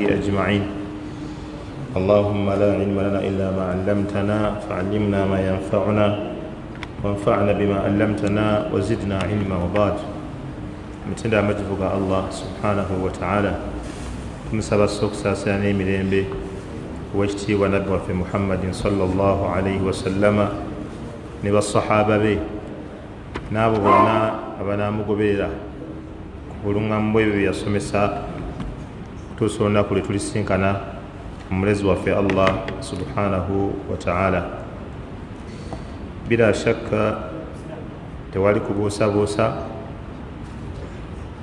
أجمعين. اللهم لا علم لنا إلا ما علمتنا فعلمنا ما ينفعنا وانفعنا بما علمتنا وزدنا علما. وبعد متندى مجفوك الله سبحانه وتعالى مسبب السوكسا ساني ملين به واجتي ونبوة في محمد صلى الله عليه وسلم نبى الصحابة به نابو بنا أبنا مقبيلا كبولنا مبوي يسمسا توسونا كل تلسين كنا ملزوا في الله سبحانه وتعالى. بلا شك توالي كبوسا بوسا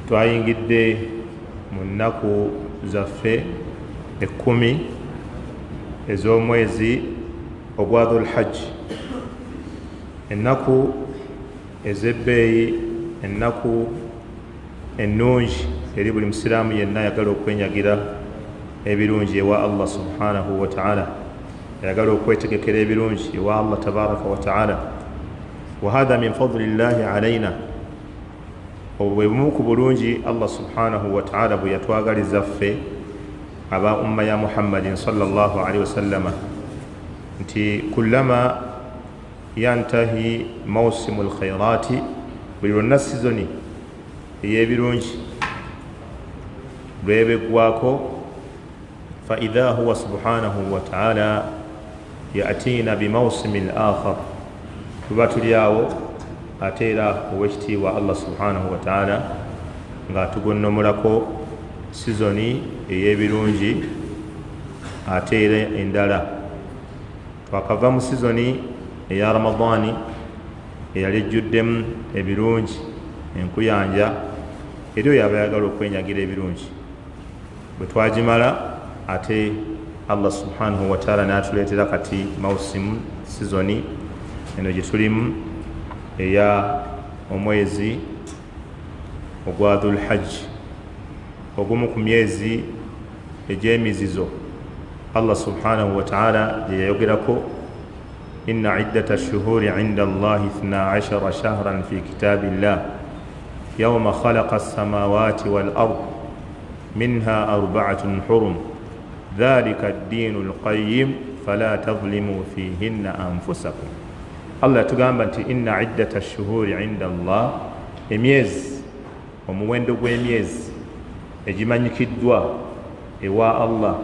twayingidde mu nnaku zaffe 10 ez'omwezi ogwa Dhul Hajj, ennaku ez'ebbeeyi, ennaku ennungi eri buli musiraamu yenna ayagala okwenyagira ebirungi ewa Allah subhanahu wa ta'ala, ayagala okwetegekera ebirungi ewa Allah tabaraka wa ta'ala. wa hadha min fadlillahi alayna, obwe bumu ku bulungi Allah subhanahu wa ta'ala bwe yatwagaliza ffe aba umma ya Muhammadin sallallahu alaihi wasallama, nti kullama yantahi mawsimul khairati, buli lwonna sizoni ey'ebirungi lwebegwako, fa idha huwa subhanahu wa ta'ala ya'tina bi mawsimin akhar, tuba tuli awo ate era ow'ekitiibwa Allah subhanahu wa ta'ala ng'atugonnomulako sizoni ey'ebirungi ate era endala. Twakava mu sizoni eya Ramadaani eyali ejjuddemu ebirungi, enkuyanja, era oyo aba ayagala okwenyagira ebirungi. Bwe twagimala ate Allah subhanahu wa ta'ala n'atuleetera kati mawsimu, sizoni eno gye tulimu eya omwezi ogwa Dhul Hajj, ogumu ku myezi egy'emizizo Allah subhanahu wa ta'ala gye yayogerako, inna iddata ash-shuhuri 'inda Allahi 12 shahran fi kitabillah yawma khalaqa as-samawati wal ard minha arba'atun hurum dhalika ad-dinu al-qayyim fala tadhlimu fihinna anfusakum. Allah yatugamba nti inna iddata ash-shuhuri 'inda Allah, emyezi, omuwendo gw'emyezi egimanyikiddwa ewa Allah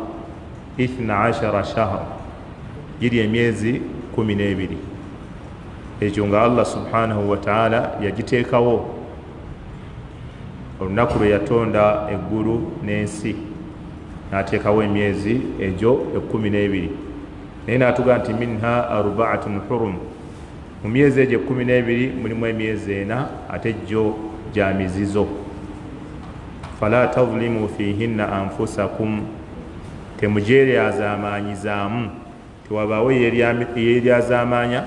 12 shahra, giri emyezi 12. Ekyo nga Allah subhanahu wa ta'ala yagiteekawo olunaku lwe yatonda eggulu n'ensi, n'ateekawo emyezi egyo 12, naye n'atugamba nti minha arba'atun hurum, mu myezi egyo 12 mulimu emyezi 4 ate gyo gya mizizo. fala tadhlimu fihinna anfusakum, temujeeryazaamaanyizaamu, tewabaawo yeeryazaamaanya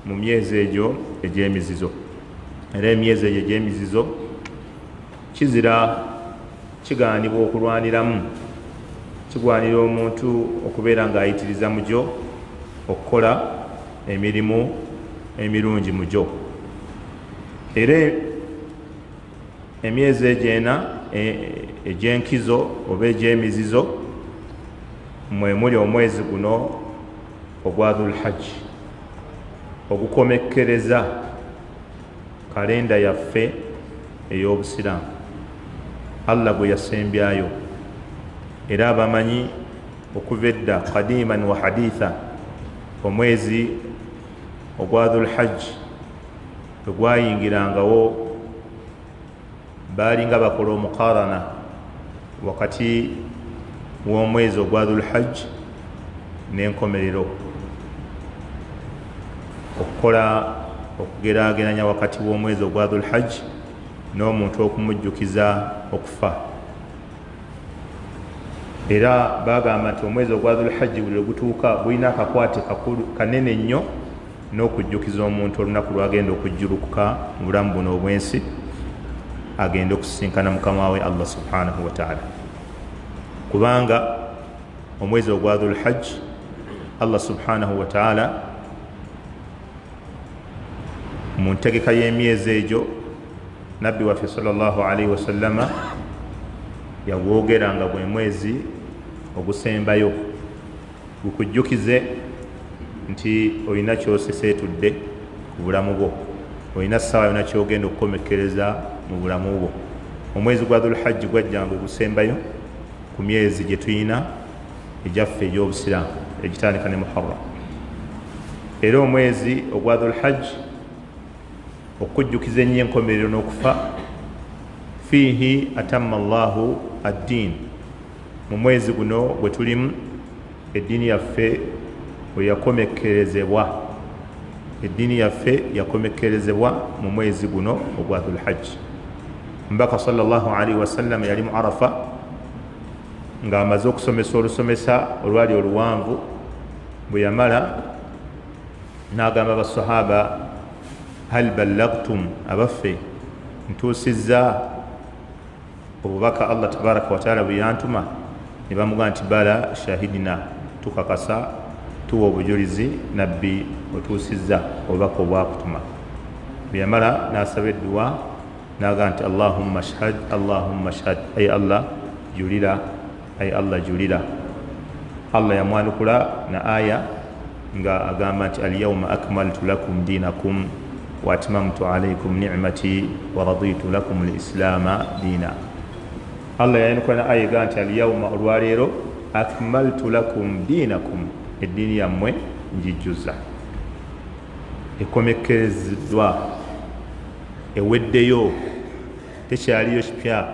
mu myezi egyo egy'emizizo. Era emyezi egyo egy'emizizo kizira, kigaanibwa okulwaniramu, kigwanira omuntu okubeera ng'ayitiriza mu gyo, okukola emirimu emirungi mu gyo. Era emyezi egy'ena egy'enkizo oba egy'emizizo mwe muli omwezi guno ogwa Dhul Hajj, ogukomekkereza kalenda yaffe ey'Obusiraamu Allah gwe yasembyayo. Era abamanyi okuva edda qadiman wa haditha, omwezi ogwa Dhul Hajj bwe gwayingirangawo baali nga bakola omuqarana wakati w'omwezi ogwa Dhul Hajj n'enkomerero, okugeraageranya wakati w'omwezi ogwa Dhul Hajj n'omuntu okumujjukiza okufa. Era bagamba nti omwezi ogwa Dhul Hajj buli lwe gutuuka gulina akakwate kanene nnyo n'okujjukiza omuntu olunaku lwagenda okujjulukuka mu bulamu buno obw'ensi, agenda okusisinkana mukama we Allah subhanahu wa ta'ala. Kubanga omwezi ogwa Dhul Hajj Allah subhanahu wa ta'ala mu ntegeka y'emyezi egyo nabbi waffe sallallahu alaihi wasallama yagwogeranga gwe mwezi ogusembayo gukujjukize nti olina kyoseseetudde ku bulamu bwo, olina ssaawa yona kyogenda okukomekereza mu bulamu bwo. Omwezi gwa Dhul-Hajj gwajjanga ogusembayo ku myezi gye tulina egyaffe egy'obusiraamu egitandika ne Muharram. Era omwezi ogwa Dhul-Hajj okujjukiza ennyo enkomerero n'okufa, fiihi atamma Allahu ad-diin, mu mwezi guno gwe tulimu eddiini yaffe we yakomekerezebwa, eddiini yaffe yakomekerezebwa mu mwezi guno ogwa Dhul-Hajj. Mbaka sallallahu alaihi wasallam yali mu Arafa ng'amaze okusomesa olusomesa olwali oluwanvu, bwe yamala n'agamba abasahaba, hal ballagtum, abaffe ntuusizza obubaka Allah tabaraka wataala bwe yantuma? Ne bamugamba nti bala shahidina, tukakasa tuwa obujulizi nabbi otuusizza obubaka obwakutuma. Bwe yamala n'asaba edduwa n'agamba nti Allahumma shhad, Allahumma shhad, ay Allah julira, ay Allah julira. Allah yamwanukula na aya nga agamba nti alyawma akmaltu lakum dinakum wa atmamtu alaykum ni'mati wa raditu lakum al-islaama diina. Allah yayanukula na aya egamba nti alyawma, olwaleero, akmaltu lakum dinakum, eddiini yammwe njijjuza, ekomekereziddwa, eweddeyo, tekyaliyo kipya.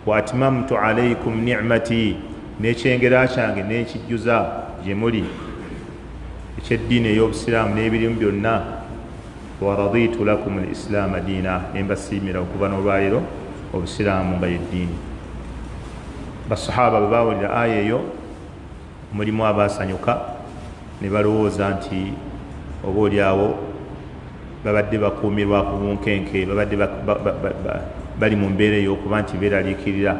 Wa atmamtu alaykum ni'mati, n'ekyengera kyange n'ekijjuza gye muli ekyeddiini ey'obusiraamu n'ebirimu byonna. Wa raditu lakum al-islaama diina, ne mbasiimira okuba n'olwaleero obusiraamu nga yeddiini. Basahaba bwe baawulira aya eyo, mulimu abaasanyuka ne balowooza nti oboolyawo babadde bakuumirwa ku bunkenke, babadde bali mu mbeera ey'okuba nti beeraliikirira,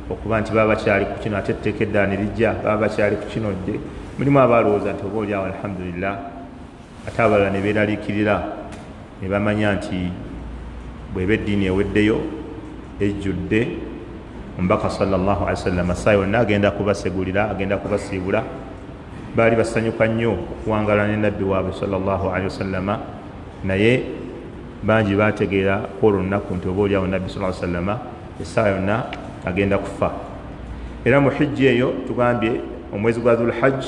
okuba nti baba bakyali ku kino ate etteeka eddala ne lijja, baba bakyali ku kino dde. Mulimu abalowooza nti oboolyawo alhamdulillah, ate abalala ne beeraliikirira ne bamanya nti bw'eba eddiini eweddeyo ejjudde, omubaka sallallahu alaihi wasallam saa yonna agenda kubasegulira, agenda kubasiibula. Baali basanyuka nnyo okuwangala ne nabbi waabwe sallallahu alaihi wasallam, naye bangi baategeera olwo olunaku nti oboolyawo nabbi sallallahu alaihi wasallam essaa yonna agenda kufa. Era mu hijja eyo tugambye omwezi gwa Dhul-Hajj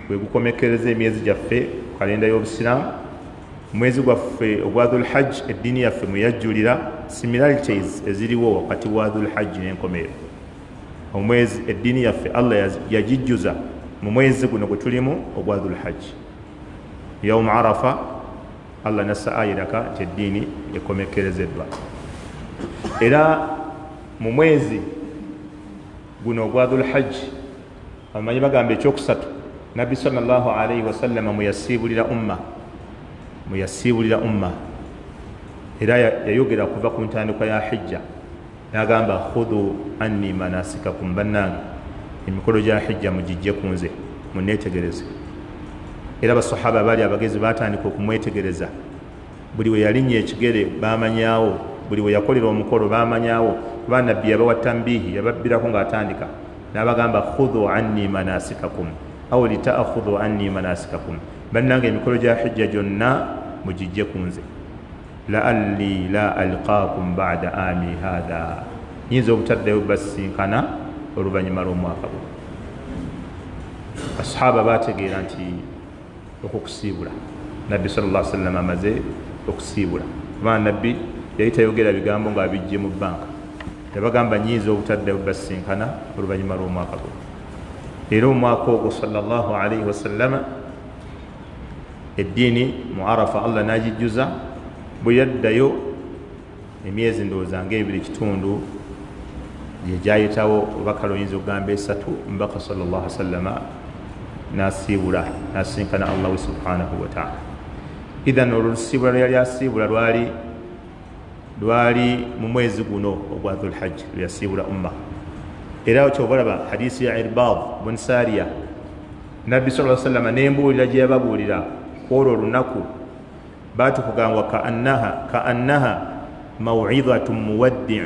gwe gukomekereza emyezi gyaffe ku kalenda y'obusiraamu. Omwezi gwaffe ogwa Dhul-Hajj eddiini yaffe mwe yajjulira similarities eziriwo wakati wa Dhul-Hajj n'enkomerero. Omwezi eddiini yaffe Allah yagijjuza mu mwezi guno gwe tulimu ogwa Dhul-Hajj. Yawm Arafa Allah nassa aya eraka nti eddiini ekomekerezeddwa. Era mu mwezi guno ogwa Dhul-Hajj abamanyi bagamba ekyokusatu, nabbi sallallahu alaihi wasallam muyasiibulira umma, era yayogera kuva ku ntandikwa ya hijja n'agamba khudhu anni manasikakum, bannange emikolo gya hijja mugijje ku nze munneetegereze. Era basahaba baali abagezi baatandika okumwetegereza, buli we yalinnya ekigere baamanyaawo, buli we yakolera omukolo baamanyaawo, kuba nabbi yabawa tambiihi, yababbirako ng'atandika n'abagamba khudhu anni manasikakum aw litaakhudhu anni manasikakum, bannange emikolo gya hijja gyonna mugijje ku nze. La'alli la alqaakum ba'da ami hadha, nyinza obutaddeyo basinkana oluvannyuma lw'omwaka guno. Asahaba baategeera nti okukusiibula nabbi sallallahu alaihi wasallam amaze okusiibula, kubanga nabbi yali tayogera bigambo ng'abijje mu bbanka, yabagamba nyinza obutaddeyo basinkana oluvannyuma lw'omwaka guno. Era omwaka ogwo sallallahu alaihi wasallam eddiini mu Arafa Allah n'agijjuza, bwe yaddayo emyezi ndowooza ng'ebiri kitundu gye gyayitawo, oba kale oyinza okugamba esatu, mbaka sallallahu alaihi wasallam n'asiibula, n'asinkana Allah subhanahu wa ta'ala. Idhan olusiibula lwe yali asiibula lwali mu mwezi guno ogwa Dhul-Hajj lwe yasiibula umma. Era kyobalaba hadisi ya Irbad bun Sariya, nabbi sallallahu alaihi wasallam n'embuulira gye yababuulira olwo olunaku, baatukugamba kaannaha maw'idhatun muwaddi',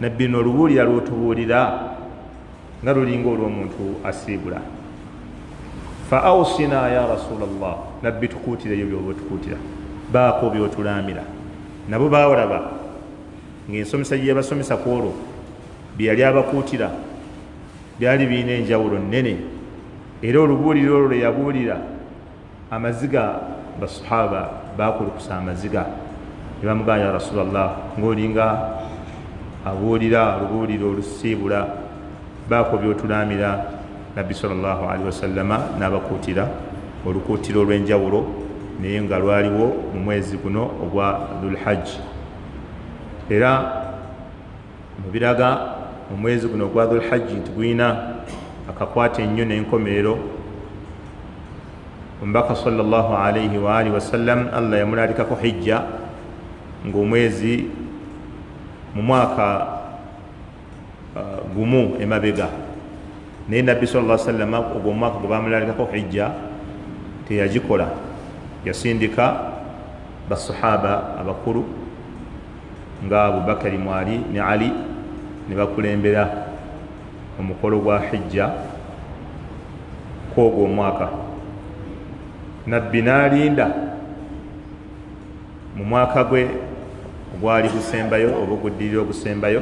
nabbi n'olubuulira lw'otubuulira nga lulinga olw'omuntu asiibula. Fa awsina ya rasulallah, nabbi tukuutireyo byoba otukuutira, baako byotulamira. Nabo bawalaba ng'ensomesa gye yabasomesa ku olwo bye yali abakuutira byali birina enjawulo nnene, era olubuuliro olwo lwe yabuulira amaziga basahaba bakulukusa amaziga ne bamugamba ya rasulallah, ng'olinga abuulira olubuuliro olusiibula, baako byotulamira. Nabbi sallallahu alaihi wasallama n'abakuutira olukuutiro olw'enjawulo naye nga lwaliwo mu mwezi guno ogwa dhulhajji. Era mu biraga omwezi guno ogwa dhulhajji nti gulina akakwata ennyo n'enkomerero. Omubaka sallallahu alaihi wa alihi wasallam Allah yamulalikako hijja ng'omwezi mu mwaka gumu emabega, naye nabbi sallallahu alaihi wasallam ogwo omwaka gwe bamulalikako hijja teyagikola. Yasindika basahaba abakulu nga Abubakari mwali ne Ali ne bakulembera omukolo gwa hijja kwogwo omwaka. Nabbi n'alinda mu mwaka gwe ogwali gusembayo oba oguddirira ogusembayo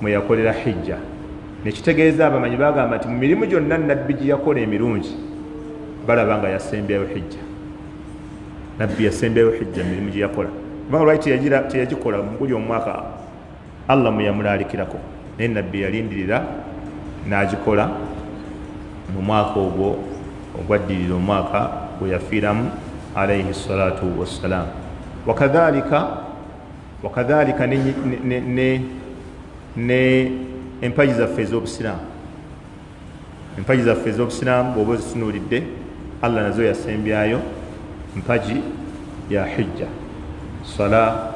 mwe yakolera hijja. Nekitegeeza abamanyi bagamba nti mu mirimu gyonna nabbi gye yakola emirungi balaba nga yasembyayo hijja. Nabbi yasembyayo hijja mu mirimu gye yakola, kubanga lwaki teyagikola mu guli omwaka Allah mwe yamulalikirako, naye nabbi yalindirira n'agikola mu mwaka ogwo ogwaddirira omwaka gwe yafiiramu alaihi salatu wassalam. Wakadhalika ne empaji zaffe ez'obusiraamu, empaji zaffe ez'obusiraamu bw'oba ozitunuulidde Allah nazo yasembyayo mpaji ya hijja, sala,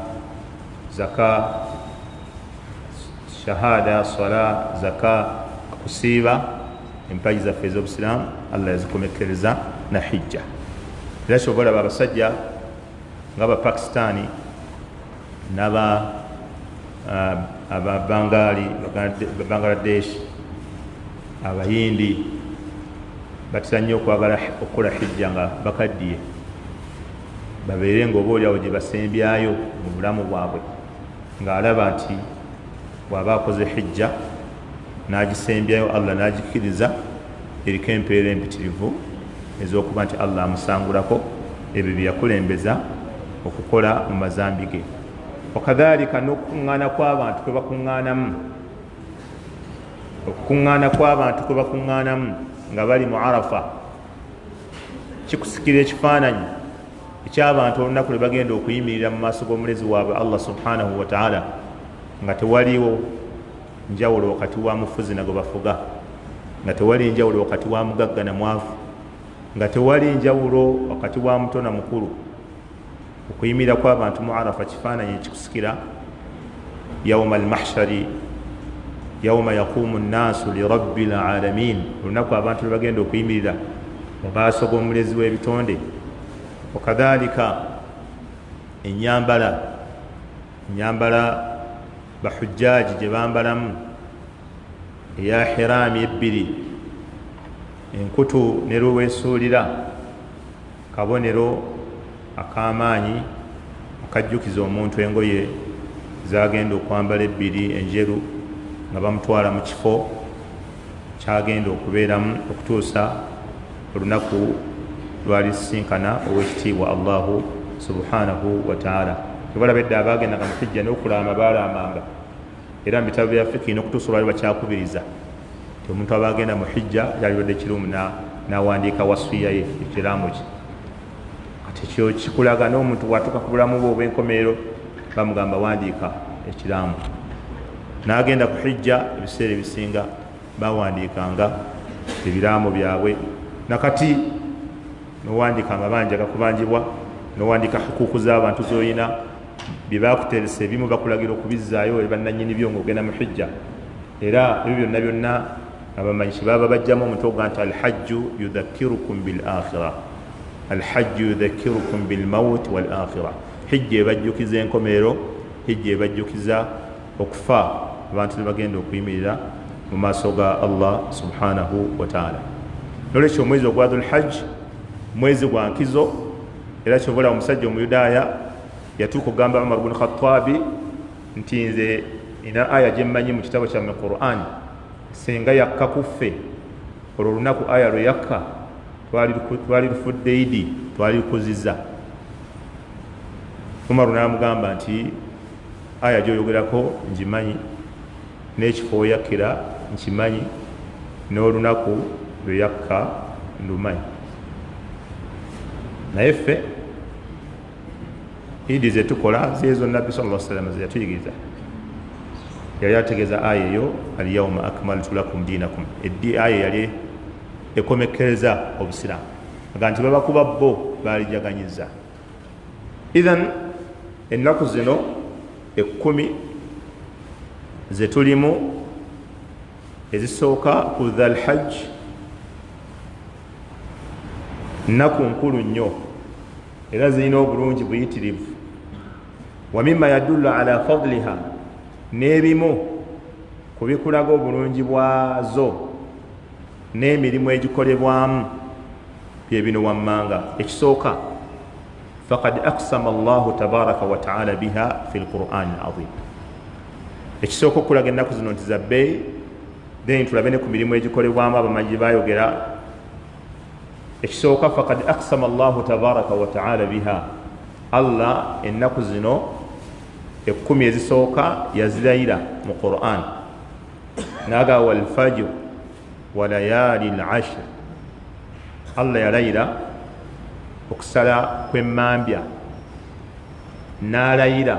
zaka, shahada, sala, zaka, kusiiba. Empaji zaffe ez'obusiraamu Allah yazikomekereza na hijja. Era kyova olaba abasajja ng'Abapakistani Ababangali, Bangladesh, Abayindi batera nnyo okwagala okukola hijja nga bakaddiye, babeere ng'oboolyawo gye basembyayo mu bulamu bwabwe, ng'alaba nti bw'aba akoze hijja n'agisembyayo Allah n'agikiriza eriko empeera empitirivu ez'okuba nti Allah amusangulako ebyo bye yakulembeza okukola mu mazambi ge. Wakadhalika n'okukuŋŋaana kw'abantu kwe bakuŋŋaanamu, okukuŋŋaana kw'abantu kwe bakuŋŋaanamu nga bali mu Arafa kikusikira ekifaananyi eky'abantu olunaku lwe bagenda okuyimirira mu maaso g'omulezi waabwe Allah subhanahu wa ta'ala nga tewaliwo njawulo wakati wa mufuzi na gwe bafuga, nga tewali njawulo wakati wa mugagga na mwavu, nga tewali njawulo wakati wa muto na mukulu. Okuyimira kw'abantu mu Arafa kifaananyi ekikusikira yawma al-mahshari, yawma yaqumu nnaasu li rabbil alamin, olunaku abantu lwe bagenda okuyimirira mu maaso g'omulezi w'ebitonde. Wakadhalika ennyambala bahujjaaji gye bambalamu eya hiraami ebbiri, enkutu ne lweweesuulira, kabonero ak'amaanyi akajjukiza omuntu engoye zagenda okwambala ebbiri enjeru nga bamutwala mu kifo kyagenda okubeeramu okutuusa olunaku lwalisinkana ow'ekitiibwa Allahu subhanahu wa ta'ala. Tebalaba edda abaagendanga mu hijja n'okulaama baalaamanga, era mu bitabo bya fiqhi n'okutuusa olwali bakyakubiriza ti omuntu abaagenda mu hijja yalibadde kirumu n'awandiika wasfiya ye ekiraamu kye. Kati ekyo kikulaga n'omuntu bw'atuuka ku bulamu bwe obw'enkomerero bamugamba wandiika ekiraamu. N'agenda ku hijja ebiseera ebisinga bawandiikanga ebiraamu byabwe, nakati n'owandiikanga banjaga kubanjibwa, n'owandiika hukuuku z'abantu z'olina bye baakuteresa, ebimu bakulagira okubizzaayo eri bannannyini byo ng'ogenda mu hijja. Era ebyo byonna byonna abamanyi kye baba bajjamu omutwe gwa nti alhajju yudhakkirukum bil akhira, alhajju yudhakkirukum bil mawt wal akhira. Hijja ebajjukiza enkomerero, hijja ebajjukiza okufa abantu ne bagenda okuyimirira mu maaso ga Allah subhanahu wa ta'ala. Nolwekyo omwezi ogwa Dhul Hajj mwezi gwa nkizo, era kyobola omusajja omuyudaaya yatuuka okugamba Umar ibn Khattab nti nze ina aya gyemmanyi mu kitabo kyamme Qur'an, senga yakka kuffe olwo olunaku aya lwe yakka twali lufudde idi, twali lukuzizza. Umar n'amugamba nti aya gyoyogerako ngimanyi, n'ekifo oyakkira nkimanyi, n'olunaku lwe yakka ndumanyi. Naye ffe idi ze tukola zeezo Nabbi sallallahu alaihi wasallam ze yatuyigiriza. Yali ategeeza aya eyo al-yawma akmaltu lakum dinakum, aya yali ekomekkereza obusiraamu aga nti babakuba bo baalijaganyiza. Idhan ennaku zino 10 ze tulimu ezisooka ku Dhul Hajj nnaku nkulu nnyo era zirina obulungi buyitirivu. Wa mimma yadullu ala fadliha, n'ebimu ku bikulaga obulungi bwazo n'emirimu egikolebwamu bye bino wammanga. Ekisooka, faqad aqsama Allahu tabaraka wa ta'ala biha fi al-Qur'an al-azim. Ekisooka okulaga ennaku zino nti za bbeeyi, then tulabe ne ku mirimu egikolebwamu abamanyi bayogera. Ekisooka, faqad aqsama Allahu tabaraka wa ta'ala biha, Allah ennaku zino 10 ezisooka yazirayira mu Qur'an naga wal fajr wa layali al-ashr. Allah yalayira okusala kw'emmambya, n'alayira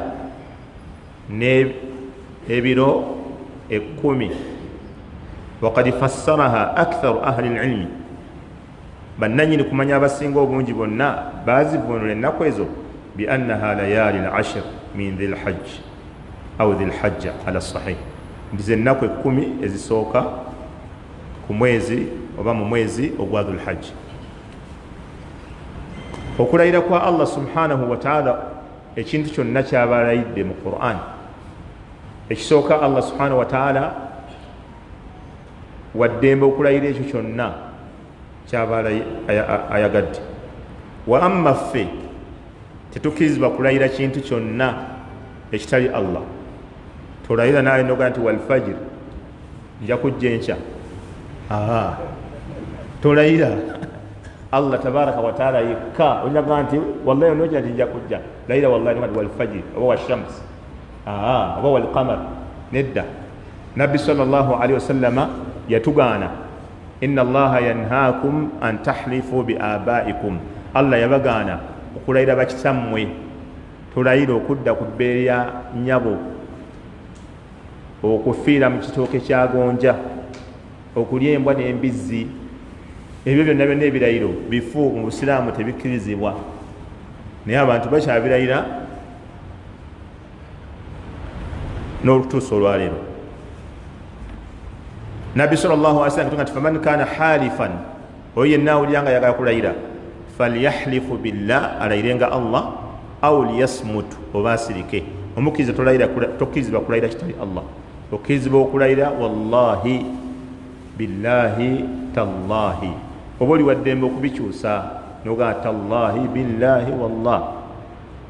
n'ebiro 10. Waqad fassaraha aktharu ahli al-ilmi, bannanyini kumanya abasinga obungi bonna bazivunula ennaku ezo bi annaha layali al-ashr min dhil hajj aw dhil hajja ala sahih, ndize ennaku 10 ezisooka ku mwezi oba mu mwezi ogwa Dhul Hajj. Okulayira kwa Allah subhanahu wa ta'ala ekintu kyonna kyabalayidde mu Qur'an. Ekisooka, Allah subhanahu wa ta'ala waddembe okulayira ekyo kyonna kyaba ayagadde. Wa amma ffe tetukkirizibwa kulayira kintu kyonna ekitali Allah. Tolayira nawe noga nti wal fajr nja kujja enkya, tolayira Allah tabaraka wa ta'ala yekka onyaga nti wallahi onojja nti nja kujja. Layira wallahi nti wal fajr oba wa shams oba wal qamar. Nedda, Nabbi sallallahu alaihi wasallama yatugaana, inna Allaha yanhaakum an tahlifu bi abaikum. Allah yabagaana okulayira bakitammwe. Tulayira okudda ku bbeere ya nnyabo, okufiira mu kitooke kya gonja, okulya embwa n'embizzi. Ebyo byonna byonna ebirayiro bifu mu Busiraamu tebikkirizibwa, naye abantu bakyabirayira n'olutuusa olwaleero. Nabbi sallallahu alaihi wasallam nti faman kana halifan, oyo yenna awulira nga yagala kulayira, falyahlifu billah, alayirenga Allah, aw liyasmut, oba asirike. Omukkiriza tokkirizibwa kulayira kitali Allah, okkirizibwa okulayira wallahi, billahi, tallahi. Oba oli waddembe okubikyusa noga tallahi, billahi, wallah,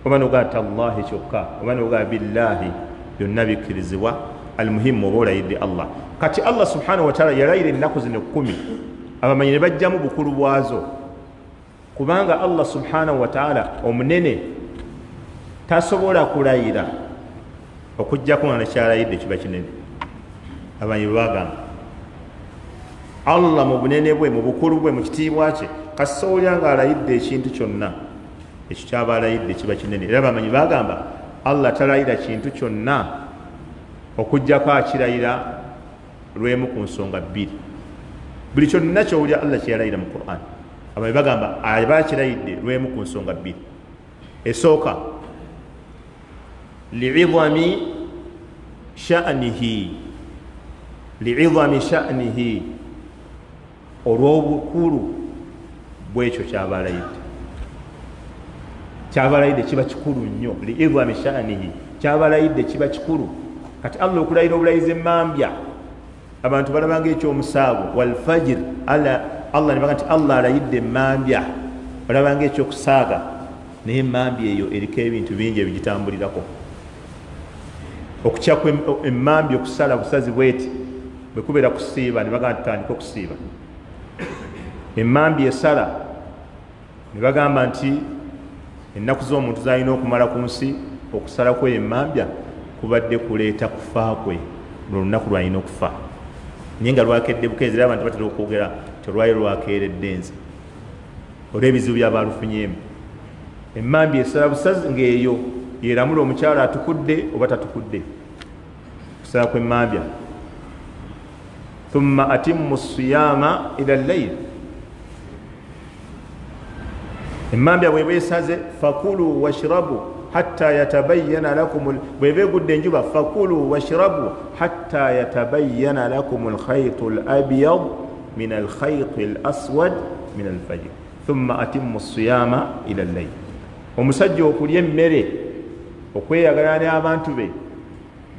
oba noga tallahi kyokka, oba noga billahi, byonna bikkirizibwa. Almuhimu oba olayidde Allah. Kati Allah subhanahu wa ta'ala yalayira ennaku zino 10, abamanyi ne bajjamu bukulu bwazo, kubanga Allah subhanahu wa ta'ala omunene tasobola kulayira okujjako nga nekyalayidde kiba kinene. Abamanyi bagamba Allah mu bunene bwe, mu bukulu bwe, mu kitiibwa kye, kasobolya nga alayidde ekintu kyonna, ekyo kyaba alayidde kiba kinene. Era abamanyi bagamba Allah talayira kintu kyonna okujjako akirayira lwemu ku nsonga 2. Buli kyonna kyowulya Allah kyeyalayira mu Qur'an, abamanyi bagamba aba akirayidde lwemu ku nsonga 2. Esooka, li'idhami sha'nihi, li'idhami sha'nihi, olw'obukulu bwekyo kyabalayidde. Kyabalayidde kiba kikulu nnyo, li'idhami sha'nihi, kyabalayidde kiba kikulu. Kati Allah okulayira obulayizi emmambya abantu balabanga ekyomusaago walfajir Allah nebaga nti Allah alayidde emmambya balabanga ekyokusaaga naye emmambya eyo eriko ebintu bingi ebigitambulirako okukya emmambya okusala busazi bweti bwe kubeera kusiiba nebaga nti tandika okusiiba emmambya esala nebagamba nti ennaku z'omuntu zalina okumala ku nsi okusala kwe emmambya kubadde kuleeta kufa kwe lwolunaku lwalina okufa naye nga lwakedde bukeezi era abantu batera okwogera tolwali lwakeeredde nze olw'ebizibu byabalufunyemu emmambya esala busazi ng'eyo yeramula omukyala atukudde oba tatukudde kusala kw'emmambya thumma atimmu siyama ila llayl emmambya bweba esaze fakulu washrabu hatta yatabayyana lakum bweba egudde enjuba fakulu washrabu hatta yatabayyana lakum alkhaytu alabyad min alkhayti alaswad min alfajr thumma atimmu siyama ila llayl omusajja okulya emmere okweyagala n'abantu be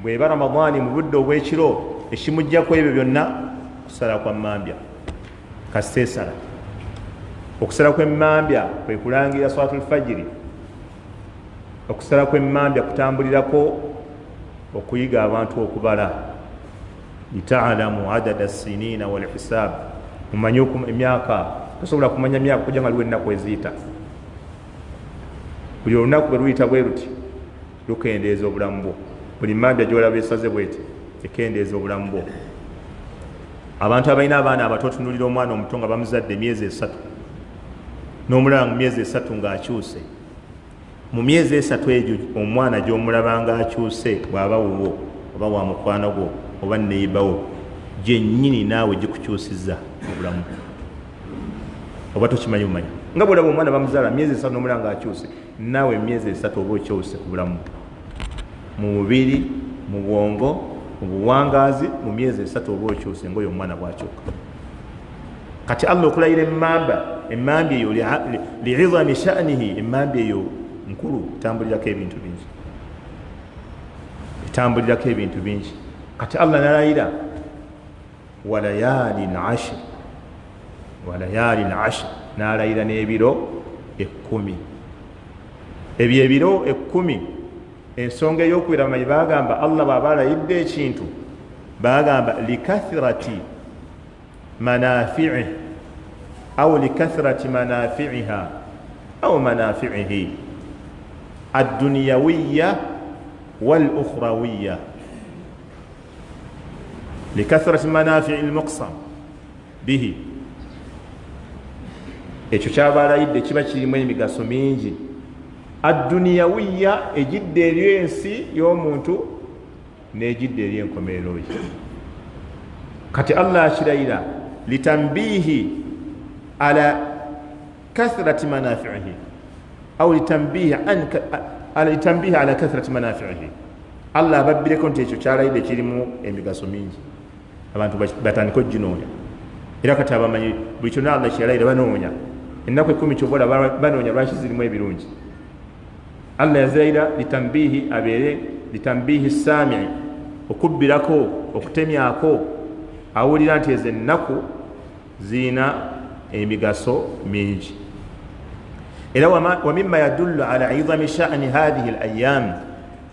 bweba ramadaani mu budde obw'ekiro ekimujjako ebyo byonna kusala kwa mmambya kasesala okusala kw'emmambya kwe kulangira salatul fajiri okusala kw'emmambya kutambulirako okuyiga abantu okubala litaalamu adada sinina walhisab mumanye emyaka tosobola kumanya myaka kujja nga liwo ennaku eziyita buli olunaku bwe luyita bwe luti lukendeeza obulamu bwo buli mmambya gyolaba esaze bweti ekendeeza obulamu bwo abantu abalina abaana abato otunulira omwana omuto nga bamuzadde emyezi 3 n'omulaba mu myezi 3 ng'akyuse mu myezi 3 egyo omwana gy'omulaba ng'akyuse bw'aba wuwo oba wa mukwano gwo oba neyibawo gyennyini naawe gikukyusizza obulamu oba tokimanyi bumanya nga bw'olaba omwana bamuzaala myezi 3 n'omulaba ng'akyuse naawe myezi 3 oba okyuse ku bulamu mu mubiri mu bwongo mu buwangaazi mu myezi 3 oba okyuse ngaoyo omwana bw'akyuka kati Allah okulayira emmambya eyo li'izami sha'nihi emmambya eyo nkulu etambulirako ebintu bingi kati Allah nalayira walayalin ashr nalayira n'ebiro 10 ebyo ebiro 10 ensonga ey'okubira bamanyi bagamba Allah bw'aba alayidde ekintu bagamba likathirati manafi'ih aw likathrati manafi'iha aw manafi'ihi ad-dunyawiyya wal-ukhrawiyya likathrati manafi'il muqsam bihi ekyo kyabalayidde kiba kirimu emigaso mingi ad-dunyawiyya ejidde eri ensi y'omuntu n'ejidde eri enkomerero ye kati Allah akirayira litambihi ala kathrati manafi'ihi aw litambihi ala kathrati manafi'ihi Allah ababbireko nti ekyo kyalayidde kirimu emigaso mingi abantu batandika oginoonya era kati abamanyi buli kyonna Allah kyalayira banoonya ennaku 10 kyobola banoonya lwaki zirimu ebirungi Allah yazirayira litambihi abeere litambihi sami'i okubbirako okutemyako awulira nti ezo ennaku zirina emigaso mingi era wa mimma yadullu ala izami sha'ni hadhihi al-ayyam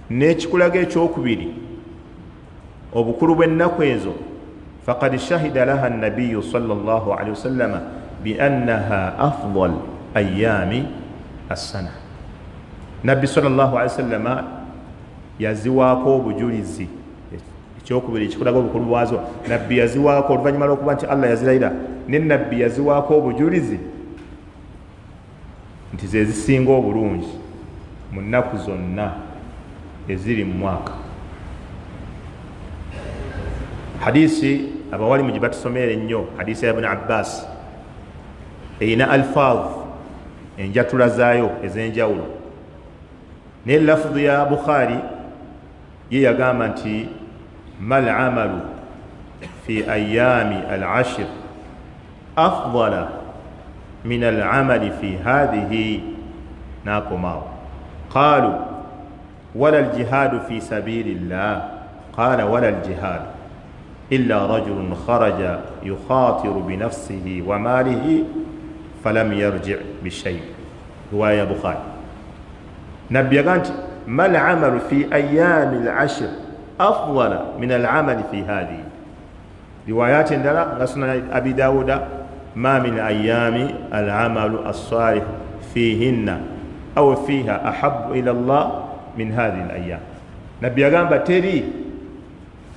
n'ekikulaga ekyokubiri obukulu bw'ennaku ezo faqad shahida laha an-nabiyyu sallallahu alayhi wasallama bi annaha afdal ayyami as-sana nabbi sallallahu alayhi wasallama yaziwaako obujulizi ekyokubiri ekikulaga obukulu bwazo nabbi yaziwaako oluvannyuma lw'okuba nti Allah yazirayira ne nabbi yaziwaako obujulizi nti ze zisinga obulungi mu nnaku zonna eziri mu mwaka hadisi abawali mu gibatusomere ennyo hadisi ya ibn Abbas eyina alfaaz enjatula zaayo ez'enjawulo ne lafudhi ya Bukhari ye yagamba nti mal amalu fi ayami al-ashr afdala min al-amali fi hadhihi nakomao qalu wala al-jihadu fi sabilillah qala wala al-jihad إلا رجل خرج يخاطر بنفسه وماله فلم يرجع بشيء. رواية بخاري. نبي قال ما العمل في أيام العشر أفضل من العمل في هذه. روايات عندنا سنن أبي داود ما من أيام العمل الصالح فيهن أو فيها أحب إلى الله من هذه الأيام. نبي قال تري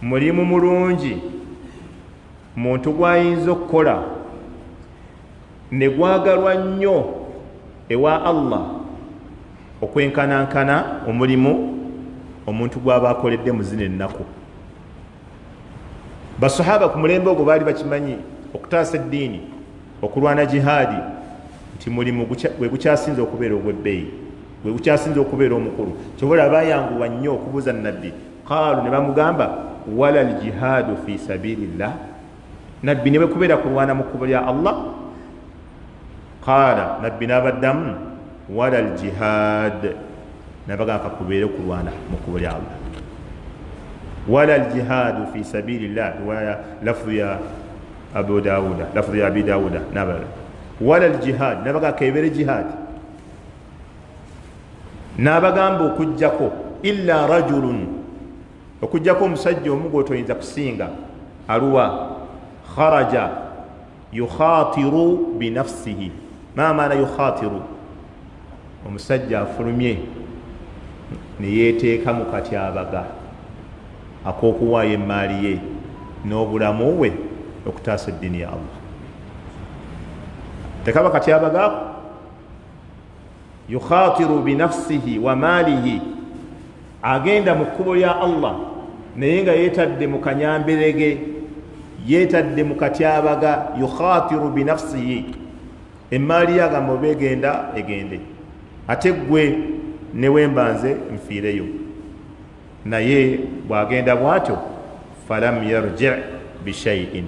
mulimu mulungi muntu gwayinza okukola ne gwagalwa nnyo ewa Allah okwenkanankana omulimu omuntu gwaba akoledde mu zino ennaku. Basahaba ku mulembe ogwo baali bakimanyi okutaasa eddiini, okulwana jihaadi, nti mulimu gwe gukyasinza okubeera ogw'ebbeeyi, gwe gukyasinza okubeera omukulu. Kyobola bayanguwa nnyo okubuuza nabbi. Qaalu, ne bamugamba wala aljihadu fi sabilillah, nabbi ne bwe kubeera kulwana mu kkubo lya Allah. Qaala, nabbi n'abaddamu wala aljihad, nabagamba kubeere kulwana mu kkubo lya Allah. Wala aljihadu fi sabilillah, riwaya lafdhu ya Abu Dawuda, lafdhu ya Abi Dawuda nabala wala aljihad, nabagamba kebeere jihad. N'abagamba okujjako illa rajulun, okujjako omusajja omu gw'otoyinza kusinga, aluwa kharaja yukhatiru binafsihi. Ma maana yukhatiru? Omusajja afulumye ne yeeteeka mu katyabaga ak'okuwaayo emmaali ye n'obulamu bwe okutaasa eddiini ya Allah. Tekaba katyabaga ako. Yukhatiru binafsihi wa maalihi, agenda mu kkubo lya Allah naye nga yeetadde mu kanyamberege, yeetadde mu katyabaga. Yukhatiru binafsihi, emmaali ye agamba oba egenda egende, ate gwe ne wembanze nfiireyo. Naye bw'agenda bw'atyo falam yarji bishaiin,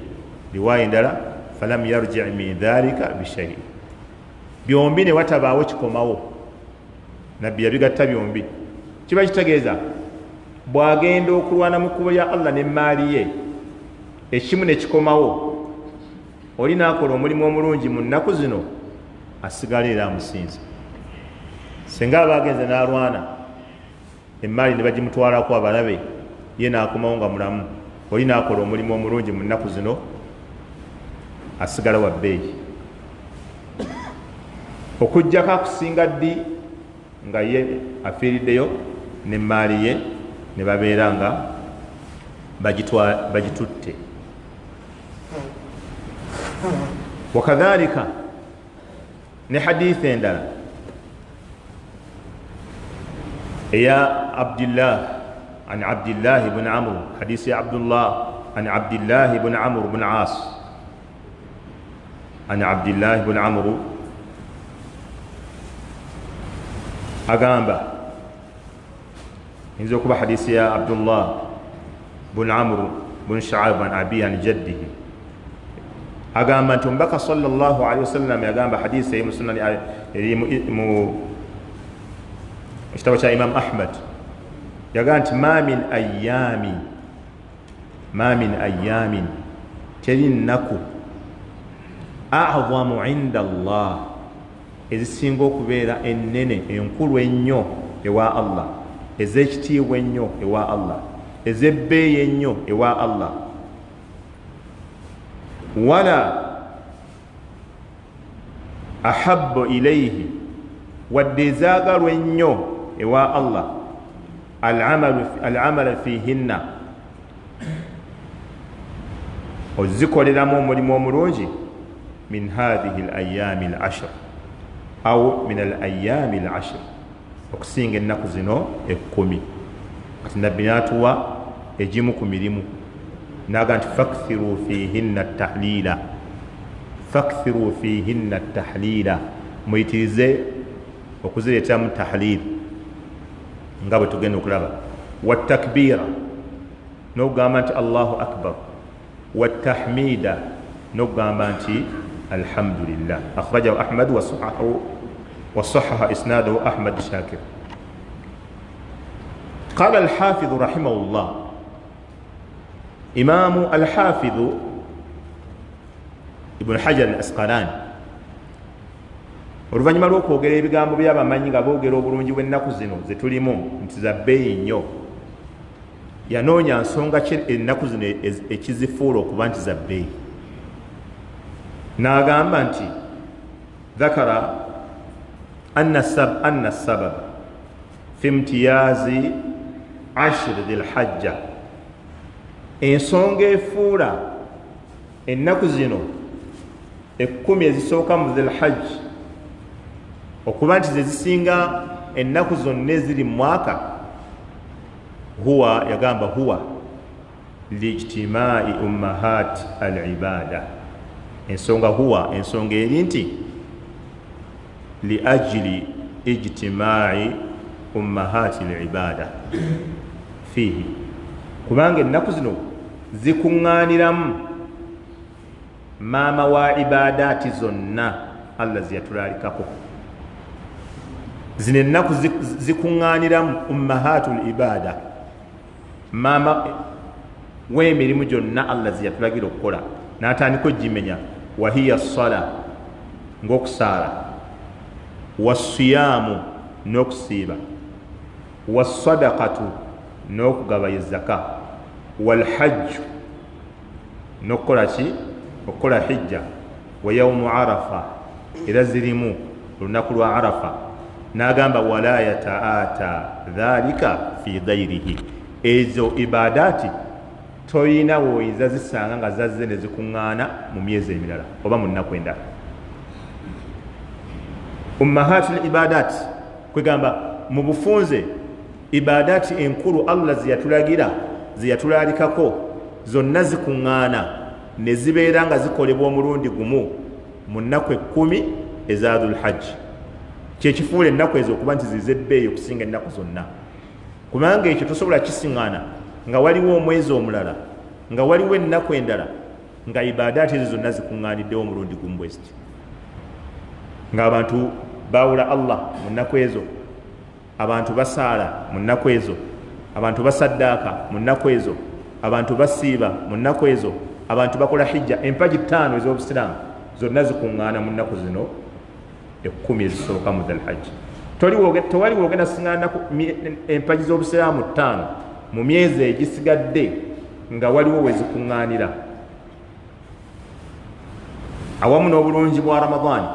riwaaya endala falam yarji min dhalika bishaiin. Byombi ne watabaawo kikomawo. Nabbi yabigatta byombi. Kiba kitegeeza bw'agenda okulwana mu kkubo lya Allah n'emmaali ye, ekimu ne kikomawo, oli n'akola omulimu omulungi mu nnaku zino, asigala era amusinza. Singa aba agenze n'alwana, emmaali ne bagimutwalako abalabe, ye n'akomawo nga mulamu, oli n'akola omulimu omulungi mu nnaku zino, asigala wa bbeeyi. Okujjako akusinga ddi nga ye afiiriddeyo n'emmaali ye ne babeera nga bagitutte. Wakadhalika ne hadithi endala eya Abdillah an Abdillah ibn Amr, hadithi ya Abdullah an Abdillah ibn Amr ibn As, an Abdillah ibn Amr agamba, inza okuba hadithi ya Abdullah ibn Amr ibn Shu'ayb an abi an jaddihi, agamba nti omubaka sallallahu alaihi wasallam yagamba, hadithi eri mu sunan eri mu ekitabo kya Imam Ahmad, yagamba nti ma min ayamin, teri nnaku a'zamu inda Allah, ezisinga okubeera ennene enkulu ennyo ewa Allah, ez'ekitiibwa ennyo ewa Allah, ez'ebbeeyi ennyo ewa Allah, wala ahabbu ilayhi, wadde ezaagalwa ennyo ewa Allah, al-amalu fihinna, ozikoleramu omulimu omulungi, min hadhihi al-ayami al-ashr aw min al-ayami al-ashr, okusinga ennaku zino 10. Kati nabbi n'atuwa egimu ku mirimu, naga nti fakthiru fihinna at-tahlila, fakthiru fihinna at-tahlila, muyitirize okuzireetamu tahlil nga bwe tugenda okulaba, wattakbiira, n'okugamba nti Allahu akbar, wattahmida, n'okugamba nti alhamdulillah. Akhrajahu Ahmad wa sahhaha isnadahu Ahmad Shakir. Qala al-Hafidh rahimahullah, Imaamu Al-Hafidhu Ibn Hajar Al-Asqalani oluvannyuma lw'okwogera ebigambo by'abamanyi nga boogera obulungi bw'ennaku zino ze tulimu nti za bbeeyi nnyo, yanoonya nsonga ki ennaku zino ekizifuula okuba nti za bbeeyi. N'agamba nti dhakara anna sabab fi imtiyaazi ashri dhil hajja, ensonga efuula ennaku zino 10 ezisooka mu dhil hajj okuba nti ze zisinga ennaku zonna eziri mu mwaka, huwa yagamba huwa lijtimai ummahat al-ibada, ensonga huwa ensonga eri nti li ajli ijtimai ummahati al-ibada fihi, kubanga ennaku zino zikuŋŋaaniramu maama wa ibadaati zonna Allah ziyatulalikako. Zino ennaku zikuŋŋaaniramu ummahatul ibada, maama w'emirimu gyonna Allah ziyatulagira okukola, n'atandika ogimenya. Wahiya sala, ng'okusaala, wasiyaamu, n'okusiiba, wassadaqatu, n'okugaba ezaka, walhajju, n'okukola ki? Okukola hijja, wa yawmu arafa, era zirimu olunaku lwa arafa. N'agamba wala yataata dhalika fi ghairihi, ezo ibadaati toyina woyinza zisanga nga zazze ne zikuŋŋaana mu myezi emirala oba mu nnaku endala. Ummahatul ibadaati kwegamba mu bufunze ibadaati enkulu Allah ziyatulagira ziyatulalikako zonna zikuŋŋaana ne zibeera nga zikolebwa omulundi gumu mu nnaku 10 eza Dhul Hajj. Kyekifuula ennaku ezo okuba nti zize bbeeyi okusinga ennaku zonna, kubanga ekyo tosobola kisiŋŋaana nga waliwo omwezi omulala, nga waliwo ennaku endala, nga ibadaati ezo zonna zikuŋŋaaniddewo omulundi gumu bwe ziti, ng'abantu baawula Allah mu nnaku ezo, abantu basaala mu nnaku ezo, abantu basaddaaka mu nnaku ezo, abantu basiiba mu nnaku ezo, abantu bakola hijja. Empagi 5 ez'obusiraamu zonna zikuŋŋaana mu nnaku zino 10 ezisooka mu Dhul Hajj. Tewali wogenda siŋŋaana empagi z'obusiraamu 5 mu myezi egisigadde nga waliwo we zikuŋŋaanira, awamu n'obulungi bwa Ramadaani.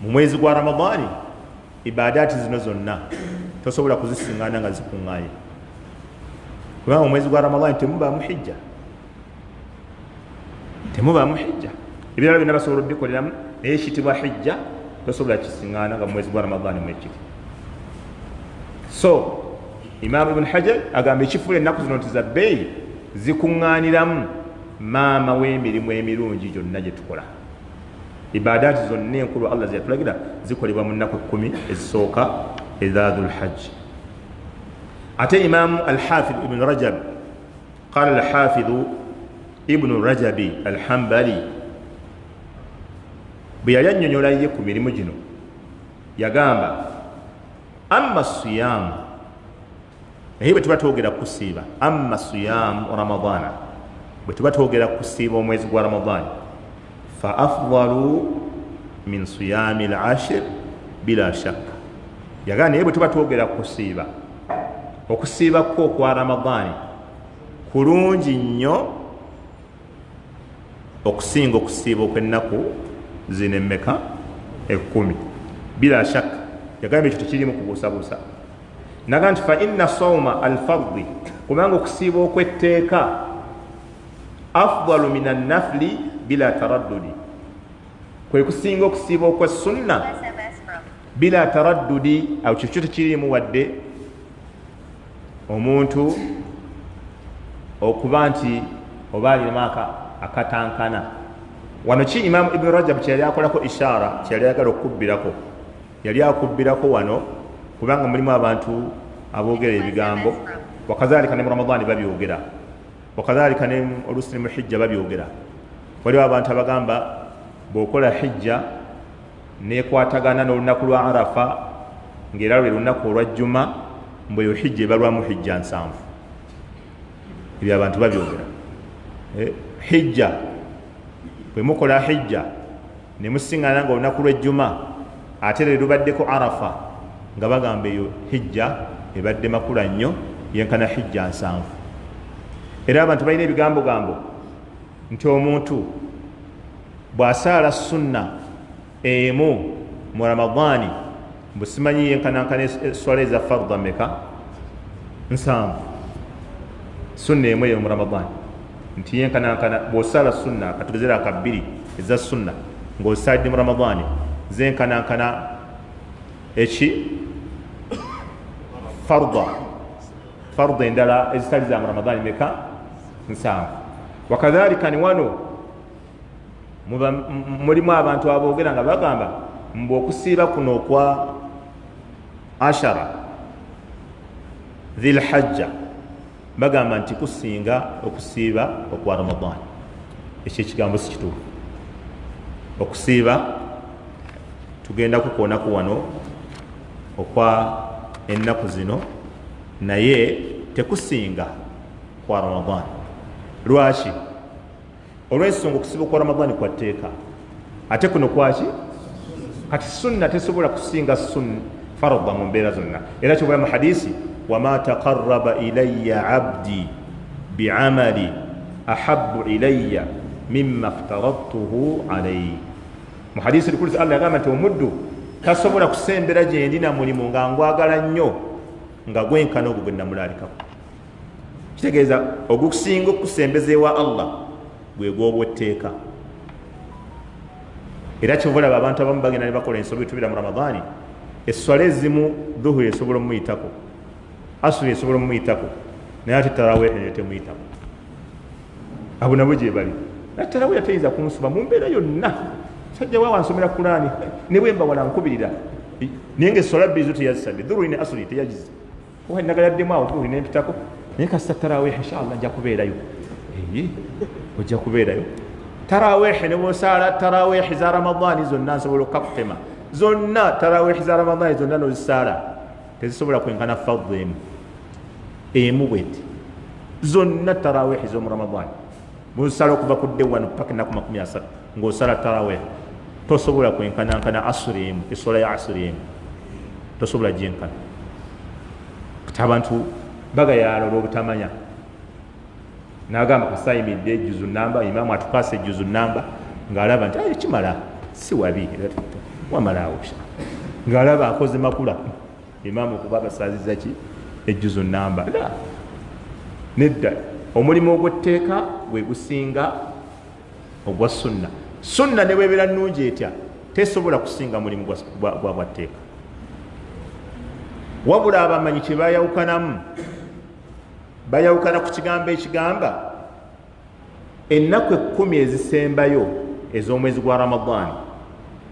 Mu mwezi gwa Ramadaani ibadaati zino zonna tosobola kuzisiŋŋaana nga zikuŋŋaanye, kubanga mu mwezi gwa Ramadaani temubaamu hijja, temubaamu hijja. Ebirala byonna basobola obikoleramu, naye ekiyitibwa hijja tosobola kisiŋŋaana nga mu mwezi gwa Ramadaani mwekiri. So Imaamu Ibn Hajar agamba ekifuula ennaku zino nti za bbeeyi zikuŋŋaaniramu maama w'emirimu emirungi gyonna gye tukola. Ibadaati zonna enkulu Allah ziyatulagira zikolebwa mu nnaku 10 ezisooka eza Dhul Hajj. Ate Imaamu Al-Hafidh Ibn Rajab, qala Al-Hafidhu Ibn Rajabi Al-Hanbali, bwe yali annyonnyola ye ku mirimu gino yagamba amma siyaamu, naye bwe tuba twogera kusiiba, amma siyaamu Ramadaana, bwe tuba twogera kusiiba omwezi gwa Ramadaani, fa afdalu min siyaami al-ashir bila shakka. Yagamba naye bwe tuba twogera kusiiba, okusiiba kwo okwa Ramadaani kulungi nnyo okusinga okusiiba okw'ennaku zino emmeka 10 bila shakka. Yagamba ekyo tekirimu kubuusabuusa. Naga nti fa inna sawma al-fardhi, kubanga okusiiba okw'etteeka afdalu min an-nafli bila taraddudi, kwe kusinga okusiiba okw'essunna bila taraddudi. Awo kyo tekirimu wadde omuntu okuba nti oba alinamu akatankana. Wano ki Imaamu Ibn Rajab kyeyali akolako ishaara, kyeyali ayagala okubbirako, yali akubbirako wano kubanga mulimu abantu aboogera ebigambo, wakazalika ne mu Ramadaani babyogera, wakazalika ne olusi mu hijja babyogera. Waliwo abantu abagamba bw'okola hijja nekwatagana n'olunaku lwa Arafa ng'era lwe lunaku olwa Juma, mbweyo hijja ebalwamu hijja 7. ebyo abantu babyogera. Hijja bwe mukola hijja ne musingana nga olunaku lw'ejjuma ate lwe lubaddeko arafa nga bagamba eyo hijja ebadde makula nnyo yenkana hijja 7. Era abantu balina ebigambogambo nti omuntu bw'asaala sunna emu mu Ramadani busimanyi yenkanankana eswala eza fardha meka 7. Sunna emu eyo mu Ramadani nti yenkanankana bw'osaala sunna katugezera akabbiri eza sunna ng'osalidde mu Ramadani zenkanankana eki fardha endala ezitali za mu Ramadani meka 7. Wakadhalika ni wano mulimu abantu aboogera nga bagamba mbu okusiiba kuno okwa 10 dhil hajja bagamba nti kusinga okusiiba okwa Ramadani. Ekyo ekigambo si kituufu. Okusiiba tugenda kukonaku wano okwa ennaku zino naye tekusinga kwa Ramadani. Lwaki? Olw'ensonga okusiiba kwa Ramadani kwa tteeka ate kuno kwaki kati sunna tesobola kusinga sunna fardha mu mbeera zonna. Era kyobula mu hadisi wama taqarraba ilayya abdi bi'amali ahabbu ilayya mimma aftaradtuhu alayhi. Mu hadisi likuliza Allah yagamba nti omuddu tasobola kusembera gye ndi na mulimu nga ngwagala nnyo nga gwenkana ogwo gwe namulaalikako. Kitegeeza ogukusinga okusembeza ewa Allah gwe gw'obwetteeka. Era kyova olaba abantu abamu bagenda ne bakola ensobi etubira mu Ramadani, esswala ezimu dhuhuri esobola omuyitako, asuri esobola omuyitako, naye ate tarawih ne temuyitako. Abo nabo gye bali. Naye tarawih atayinza kunsuba mu mbeera yonna. Sajja waawa nsomera Qur'ani ne bwe mba wala nkubirira. Naye ng'esswala bbiri zo teyazisadde, dhuhuri ne asuri teyagize. Owa nagaladdemu awo dhuhuri ne mpitako. Naye kasita tarawih inshallah nja kubeerayo. Ojja kubeerayo. Tarawih ne bw'osaala tarawih za Ramadani zonna nsobola okukakutema. Zonna tarawih za Ramadani zonna n'ozisaala tezisobola kwenkana fardhu emu. Emu bweti. Zonna tarawih z'omu Ramadani. Bw'osaala okuva ku dde wano paka ennaku 30 ng'osaala tarawih tosobola kwenkanankana asuri emu, essola ya asuri emu. Tosobola gyenkana. Kati abantu bagayala olw'obutamanya. N'agamba kasayimidde ejjuzu namba, imaamu atukaasa ejjuzu namba ng'alaba nti kimala si wabi wamalaawo ng'alaba akoze makula imaamu okuba abasaazizza ki ejjuzu namba. Nedda omulimu ogw'etteeka gwe gusinga ogwa sunna. Sunna ne bw'ebeera nnungi etya tesobola kusinga mulimu gwa tteeka. Wabula abamanyi kye bayawukanamu bayawukana ku kigambo ekigamba ennaku 10 ezisembayo ez'omwezi gwa Ramadani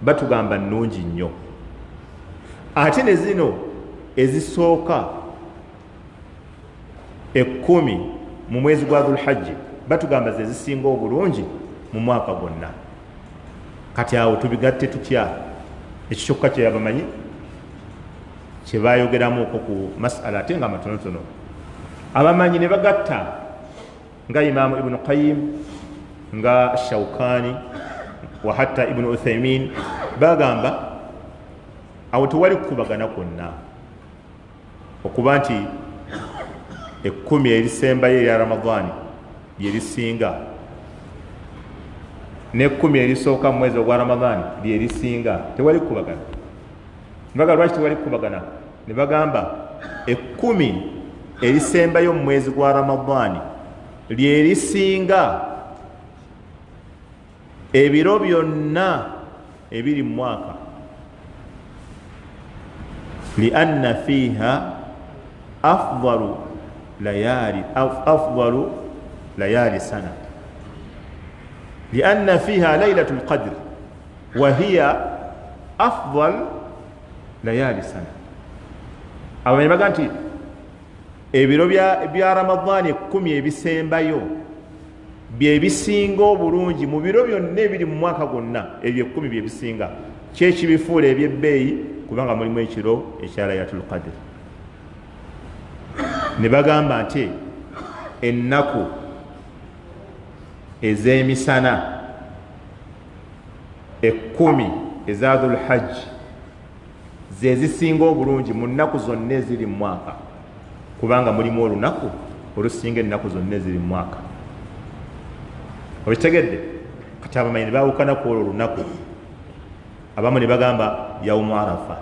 batugamba nnungi nnyo, ate ne zino ezisooka 10 mu mwezi gwa Dhul Hajji batugamba ze zisinga obulungi mu mwaka gwonna. Kati awo tubigatte tutya? Ekyo kyokka kye abamanyi kye bayogeramu okwo ku masala ate nga matonotono. Abamanyi ne bagatta nga Imaamu Ibn Qayyim nga Shawkani wa hatta Ibn Uthaymin bagamba awo tewali kukubagana kwonna okuba nti 10 erisembayo erya Ramadani lye lisinga ne 10 erisooka mu mwezi ogwa Ramadani lye lisinga. Tewali kukubagana. Mbaga lwaki tewali kukubagana? Ne bagamba 10 erisembayo mu mwezi gwa Ramadani lye lisinga ebiro byonna ebiri mu mwaka, lianna fiha afdalu layali sana, lianna fiha laylatul qadr wa hiya afdal layali sana. Abamanyi baga nti ebiro bya Ramadani 10 ebisembayo bye bisinga obulungi mu biro byonna ebiri mu mwaka gwonna. Ebyo 10 bye bisinga kyekibifuula ebyebbeeyi kubanga mulimu ekiro ekya Laylatul Qadr. Ne bagamba nti ennaku ez'emisana 10 eza dhulhajji ze zisinga obulungi mu nnaku zonna eziri mu mwaka, kubanga mulimu olunaku olusinga ennaku zonna eziri mu mwaka. Obitegedde? Kati abamanyi ne baawukana ku olwo olunaku. Abamu ne bagamba yawumu arafa,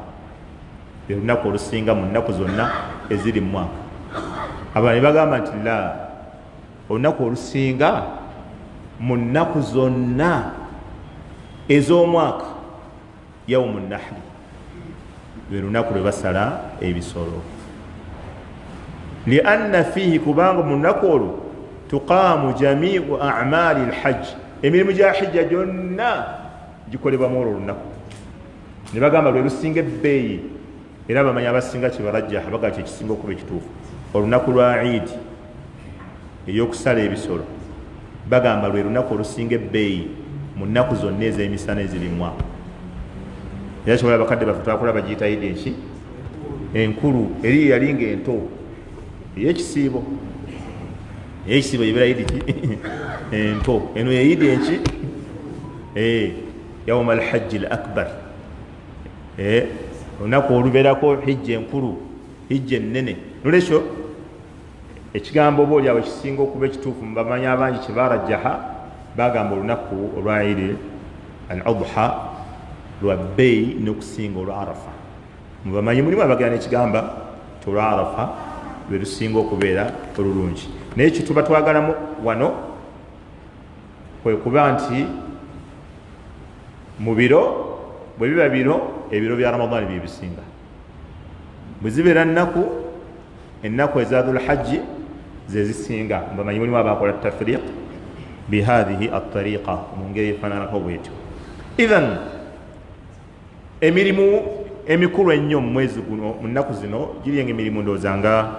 lwe lunaku olusinga mu nnaku zonna eziri mu mwaka. Abalala ne bagamba nti la, olunaku olusinga mu nnaku zonna ez'omwaka yawumu nahri, lwe lunaku lwe basala ebisolo. Lianna fihi, kubanga mu lunaku olwo tuqaamu jamiu a'maali alhajji, emirimu gya hijja gyonna gikolebwa mu olwo olunaku. Ne bagamba lwe lusinga ebbeeyi, era abamanyi abasinga kibarajjaha baga kyekisinga okuba ekituufu. Olunaku lwa Eid ey'okusala ebisolo bagamba lwe lunaku olusinga ebbeeyi mu nnaku zonna ez'emisana eziri mu mwaka. Era kyobola bakadde baffe twakola bagiyita Eid enki enkulu, eri yali ng'ento ey'ekisiibo. Ey'ekisiibo yebeera Eid ki ento, eno ye Eid enki yawm alhajji al akbar, olunaku olubeerako hijja enkulu, hijja ennene. Nolwekyo ekigambo oba olyawo ekisinga okuba ekituufu mu bamanyi abangi kye barajjaha bagamba olunaku olwa Eid al-Adha lwa bbeeyi n'okusinga olwa Arafa. Mu bamanyi mulimu abagenda n'ekigamba nti olwa Arafa lwe lusinga okubeera olulungi. Naye kye tuba twagalamu wano kwe kuba nti mu biro bwe biba biro, ebiro bya Ramadani bye bisinga. Bwe zibeera ennaku eza dhulhajji ze zisinga. Mu bamanyi mulimu abakola tafriq bihadhihi attariqa, mu ngeri efaananako bwetyo. Idhan emirimu emikulu ennyo mu mwezi guno, mu nnaku zino giriyenga emirimu ndowooza nga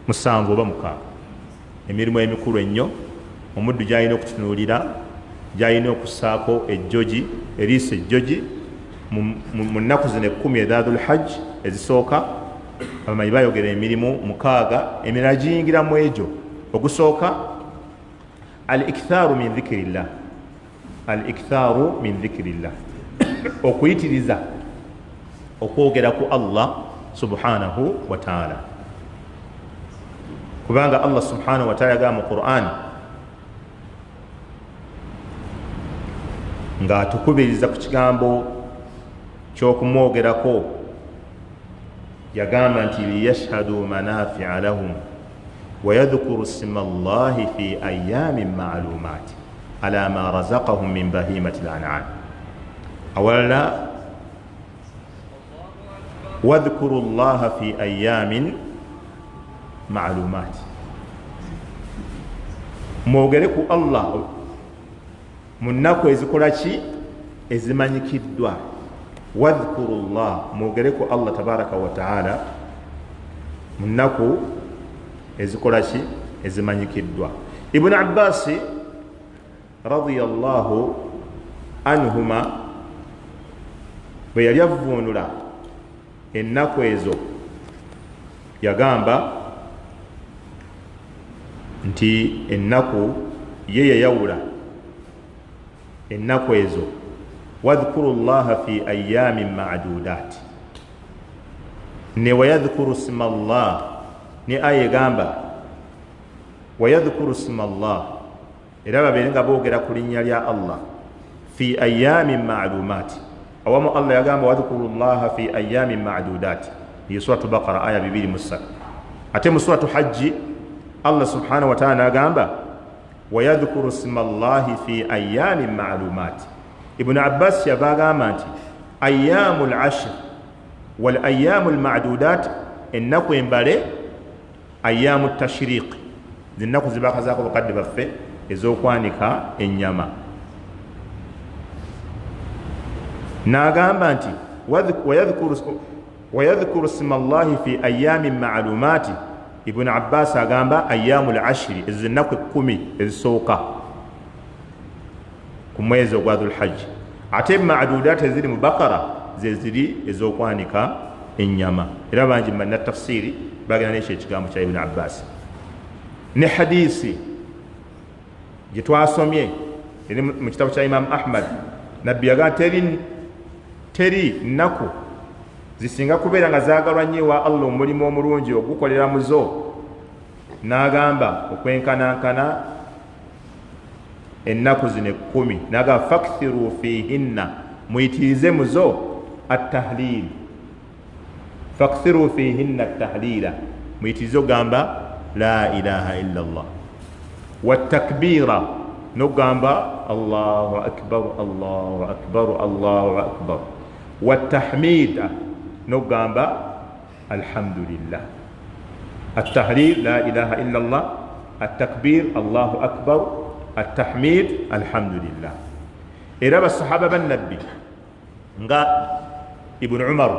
7 oba 6. Emirimu emikulu ennyo omuddu gy'alina okutunuulira, gy'alina okussaako ejjogi, eriisa ejjogi mu nnaku zino 10 eza dhulhajji ezisooka. Abamanyi bayogera emirimu 6 emirala giyingira mu egyo. Ogusooka al-ikthaaru min dhikirillah, al-ikthaaru min dhikirillah, okuyitiriza okwogera ku Allah subhanahu wa ta'ala. Kubanga Allah subhanahu wa ta'ala yagamba mu Qur'an nga atukubiriza ku kigambo ky'okumwogerako, yagamba nti liyashhadu manafi'a lahum wa yadhkuru isma Allahi fi ayyamin ma'lumat ala ma razaqahum min bahimati al-an'am. Awala wadhkuru Allaha fi ayyamin ma'lumat, mwogere ku Allah mu nnaku ezikola ki? Ezimanyikiddwa. Wadhkuru Allah, mwogere ku Allah tabaraka wa ta'ala mu nnaku ezikola ki? Ezimanyikiddwa. Ibn Abbas radiyallahu anhuma bwe yali avvuunula ennaku ezo yagamba nti ennaku ye yayawula ennaku ezo, wadhkuru llaha fi ayyamin ma'dudat, ne wayadhkuru isma Allah, ne aya egamba wayadhkuru isma Allah, era babeere nga boogera ku linnya lya Allah fi ayyamin ma'lumat. Awamu Allah yagamba wadhkuru llaha fi ayyamin ma'dudat, ye suratu Baqara aya 203. Ate mu suratu Hajji Allah subhanahu wa ta'ala agamba wayadhkuru isma Allahi fi ayyamin ma'lumat. Ibn Abbas yabagamba nti ayyamul ashr wal ayyamul ma'dudat, ennaku embale ayyamut tashriq, zinnaku zibakazaako bakadde baffe ez'okwanika ennyama. N'agamba nti wayadhkuru isma Allahi fi ayyamin ma'lumati. Ibn Abbas agamba ayyamul ashri, ezo ennaku 10 ezisooka ku mwezi ogwa dhulhajji. Ate ma'dudat eziri mu Baqara ze ziri ez'okwanika ennyama. Era bangi mu bannatafsiri bagenda n'ekyo ekigambo kya Ibn Abbas. ne hadisi gye twasomye eri mu kitabo kya Imam Ahmad nabbi yaga teri nnaku zisinga kubeera nga zaagalwa nnyo ewa Allah omulimu omulungi ogukolera muzo n'agamba okwenkanankana ennaku zino 10 n'agamba fakthiru fihinna muyitirize muzo at-tahlil fakthiru fihinna at-tahlila muyitirize ogamba la ilaha illa Allah wattakbira nogamba Allahu akbar Allahu akbar Allahu akbar wattahmida nogamba alhamdulillah at-tahlil la ilaha illa Allah at-takbir Allahu akbar at-tahmid alhamdulillah. Era basahaba bannabbi nga Ibn Umar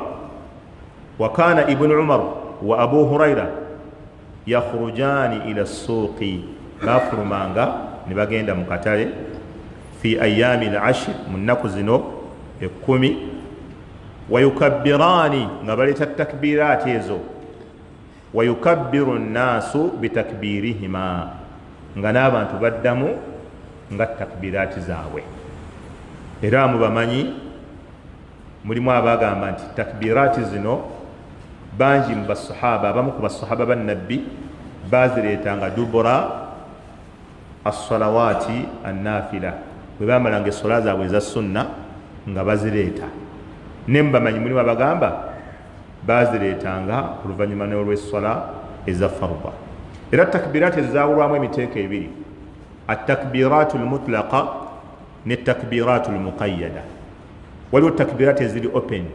wa kana Ibn Umar wa Abu Huraira yakhrujani ila as-suqi bafurumanga ne bagenda mu katale fi ayami al-ashr mu nnaku zino 10 wayukabbirani nga baleta takbirati ezo wayukabbiru an-nasu bitakbirihima nga n'abantu baddamu nga takbirati zaabwe. Era mubamanyi mulimu abagamba nti takbirati zino bangi mu basahaba abamu ku basahaba bannabbi bazireetanga dubura as-salawati an-nafila bwe bamalanga essola zaabwe eza sunna nga bazireeta. Ne mubamanyi mulimu abagamba bazireetanga oluvannyuma n'olw'essola eza farda. Era takbirati ezaawulwamu emiteeko ebiri, at-takbiratu al-mutlaqa ne takbiratu al-muqayyada. Waliwo takbirati eziri open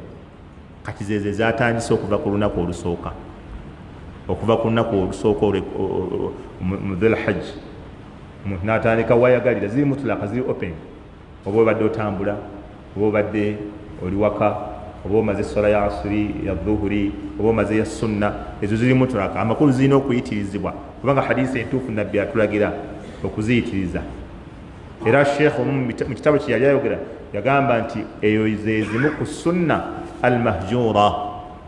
kati zeze zatandise okuva ku lunaku olusooka, okuva ku lunaku olusooka mu dhul hajj omuntu n'atandika wayagalira, ziri mutlaqa, ziri open. Oba obadde otambula, oba obadde oli waka, oba omaze essola ya asiri ya dhuhuri, oba omaze ya sunna, ezo ziri mutlaqa. Amakulu zirina okuyitirizibwa kubanga hadisi entuufu nabbi atulagira okuziyitiriza. Era sheekh mu kitabo kye yali ayogera yagamba nti eyo ze zimu ku sunna al-mahjura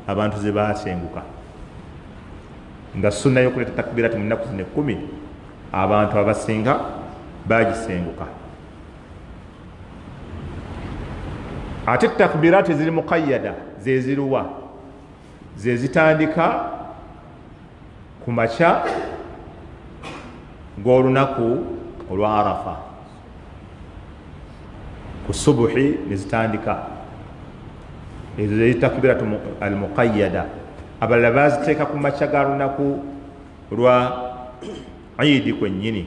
abantu ze baasenguka, nga sunna y'okuleeta takbirati mu nnaku zino 10 abantu abasinga bagisenguka. Ate takbirati ziri muqayyada ze ziruwa, ze zitandika ku makya g'olunaku olwa Arafa, ku subuhi ne zitandika. Ezo ze takbiratu al-muqayyada. Abalala baziteeka ku makya ga lunaku lwa Eid kwennyini,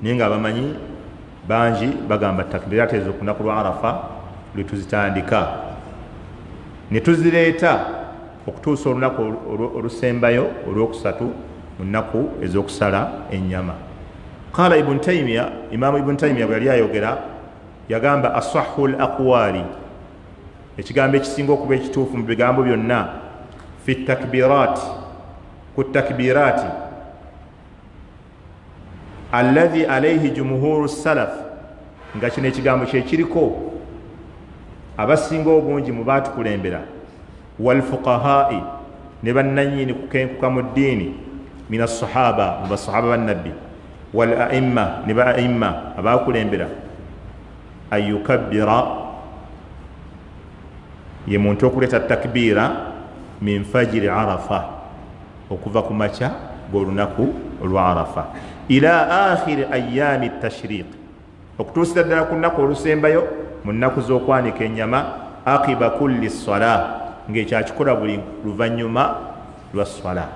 naye nga bamanyi bangi bagamba takbirati ezo ku lunaku lwa Arafa lwe tuzitandika ne tuzireeta okutuusa olunaku olusembayo olwokusatu mu nnaku ez'okusala ennyama. Qala Ibn Taymiya, Imaamu Ibn Taymiya bwe yali ayogera yagamba asahhu al-aqwali, ekigambo ekisinga okuba ekituufu mu bigambo byonna, fi takbirati, ku takbirati alladhi alayhi jumhuru salaf, nga kino ekigambo kyekiriko abasinga obungi mu baatukulembera, wal fuqahai ne bannanyini kukenkuka mu ddiini, min as-sahaba mu basahaba bannabbi, wal a'imma ne ba a'imma abaakulembera, ayukabbira ye muntu okuleeta takbiira min fajiri Arafa, okuva ku makya g'olunaku olwa Arafa, ila akhiri ayami tashriq, okutuusira ddala ku nnaku olusembayo mu nnaku z'okwanika ennyama, aqiba kulli ssala, ng'ekyakikola buli luvannyuma lwa ssala.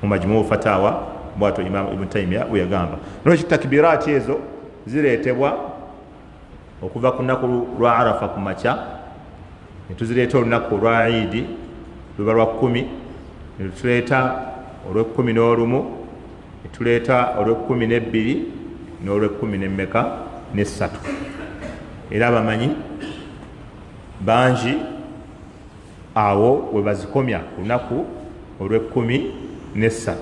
Mu majmuu fatawa bw'atyo Imaamu Ibn Taymiya bwe yagamba. Nolwekyo takbiraati ezo zireetebwa okuva ku nnaku lwa Arafa ku makya, ne tuzireeta olunaku olwa Eid luba lwa 10, ne tuleeta olw'e11, ne tuleeta olw'e12 n'olw'e13 n'essatu. Era abamanyi bangi awo we bazikomya ku lunaku olw'e13.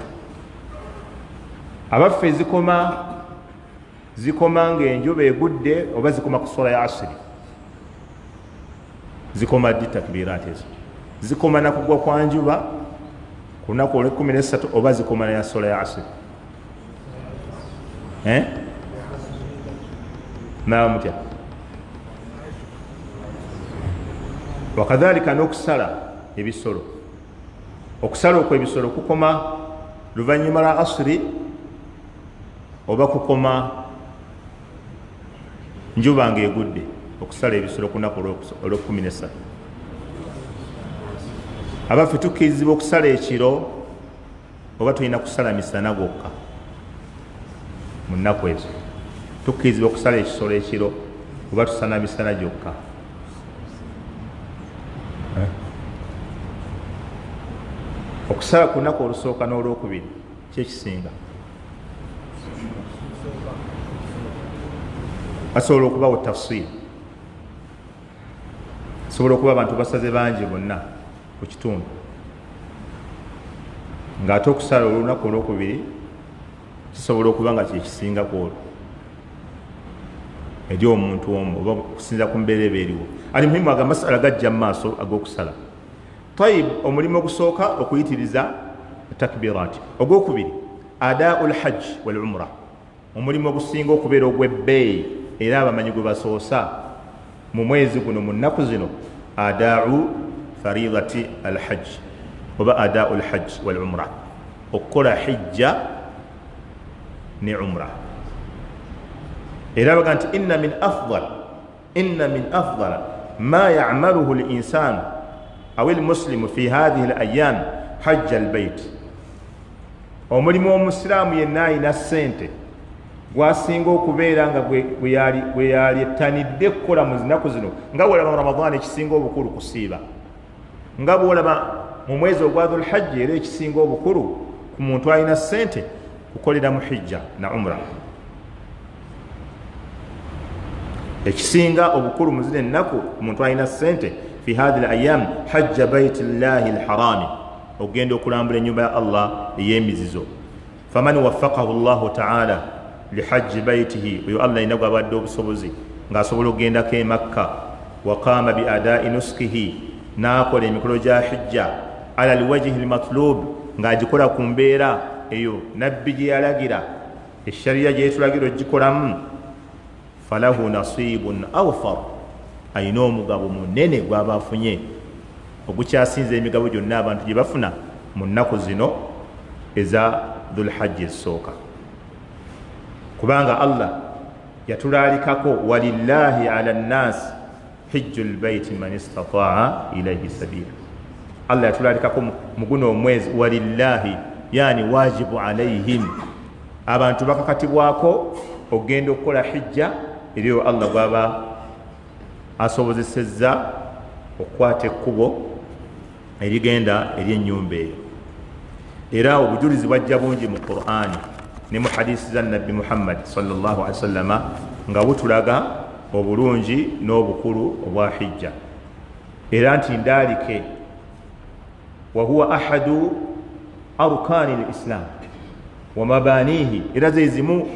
Abaffe zikoma ng'enjuba egudde oba zikoma ku ssola ya asiri. Zikoma ddi takbiraati ezo? Zikoma na kugwa kwa njuba ku lunaku olw'e13 oba zikoma na ssola ya asiri? nawe mutya wakadhalika n'okusala ebisolo okusala okw'ebisolo kukoma luvannyuma lwa asiri oba kukoma njuba ng'egudde okusala ebisolo ku lunaku olw'13 abaffe tukkirizibwa okusala ekiro oba tulina kusala misana gwokka mu nnaku ezo tukkirizibwa okusala ekisolo ekiro oba tusana misana gyokka okusala ku lunaku olusooka n'olwokubiri kyekisinga asobola okubawo tafsiri asobola okuba abantu basaze bangi bonna ku kitundu ng'ate okusala olunaku olwokubiri kisobola okuba nga kyekisingaku olwo eri omuntu omu oba okusinza ku mbeera eba eriwo ali muhimu aga masala gajja mu maaso ag'okusala tayib omulimu ogusooka okuyitiriza takbiraati ogwokubiri adaau lhajj wal umra omulimu ogusinga okubeera ogw'ebbeeyi era abamanyi gwe basoosa mu mwezi guno mu nnaku zino adaau faridati alhajj oba adaau lhajj wal umra okukola hijja ne umra era baga nti inna min afdal ma ya'maluhu al-insanu aw al-muslimu fi hadhihi al-ayyam hajja al-bayt omulimu omusiraamu yenna alina ssente gwasinga okubeera nga gwe yali ettanidde kukola mu zinaku zino nga bwolaba mu ramadaani ekisinga obukulu kusiiba nga bwolaba mu mwezi ogwa dhul hajji era ekisinga obukulu ku muntu alina ssente kukolera mu hijja na umra ekisinga obukulu mu zino ennaku omuntu alina ssente fi hadhihi al-ayyam hajja baiti llahi al-harami okugenda okulambula ennyumba ya Allah ey'emizizo faman waffaqahu llahu ta'ala lihajji baitihi oyo Allah alina gw'abadde obusobozi ng'asobola okugendako e Makka wa qaama bi adaa'i nuskihi n'akola emikolo gya hijja ala alwajhi almatlub ng'agikola ku mbeera eyo nabbi gye yalagira eshariya gye yetulagira ogikolamu falahu nasibun awfar ayina omugabo munene gw'aba afunye ogukyasinza emigabo gyonna abantu gye bafuna mu nnaku zino eza dhul hajji ezisooka kubanga Allah yatulalikako walillahi ala nnasi hijju lbaiti man istataa ilaihi sabila Allah yatulalikako mu guno omwezi walillahi yani wajibu alaihim abantu bakakatibwako okugenda okukola hijja eriyo Allah gwaba asobozesezza okukwata ekkubo erigenda eri ennyumba eyo era obujulizi bwajja bungi mu Qur'ani ne mu hadisi za nabbi Muhammad sallallahu alaihi wasallama nga butulaga obulungi n'obukulu obwa hijja era nti ndaalike wa huwa ahadu arkani lislam wa mabanihi era zezimu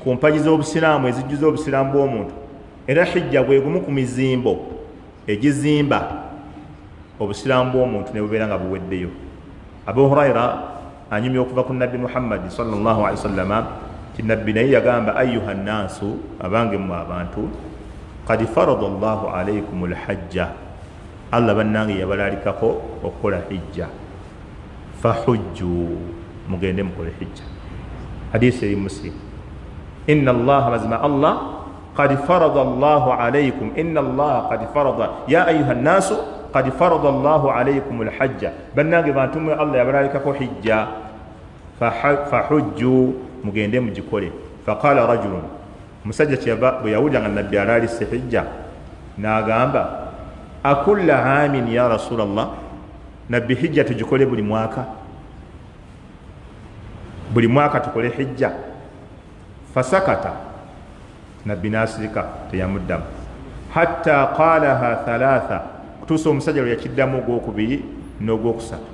ku mpaji z'obusiraamu ezijjuza obusiraamu bw'omuntu era hijja bwe gumu ku mizimbo egizimba obusiraamu bw'omuntu ne bubeera nga buweddeyo Abu Huraira anyumya okuva ku nabbi Muhammad sallallahu alaihi wasallama ti nabbi naye yagamba ayuha nnaasu abange mu abantu qad farada Allahu alaykum alhajja Allah bannange yabalalikako okukola hijja fahujju mugende mukole hijja hadisi eri Muslim inna Allah mazma Allah qad farada Allahu alaykum inna Allah qad farada ya ayuha nnaasu qad farada Allahu alaykum alhajja bannange bantu mwe Allah yabalalikako hijja fahujju mugende mugikole faqala rajulun musajja kyaba bwe yawulira nga nabbi alaalise hijja n'agamba akulla amin ya rasulallah nabbi hijja tugikole buli mwaka tukole hijja fasakata nabbi nasirika teyamuddamu hatta qalaha thalatha kutuusa omusajja lwe yakiddamu ogwokubiri n'ogwokusatu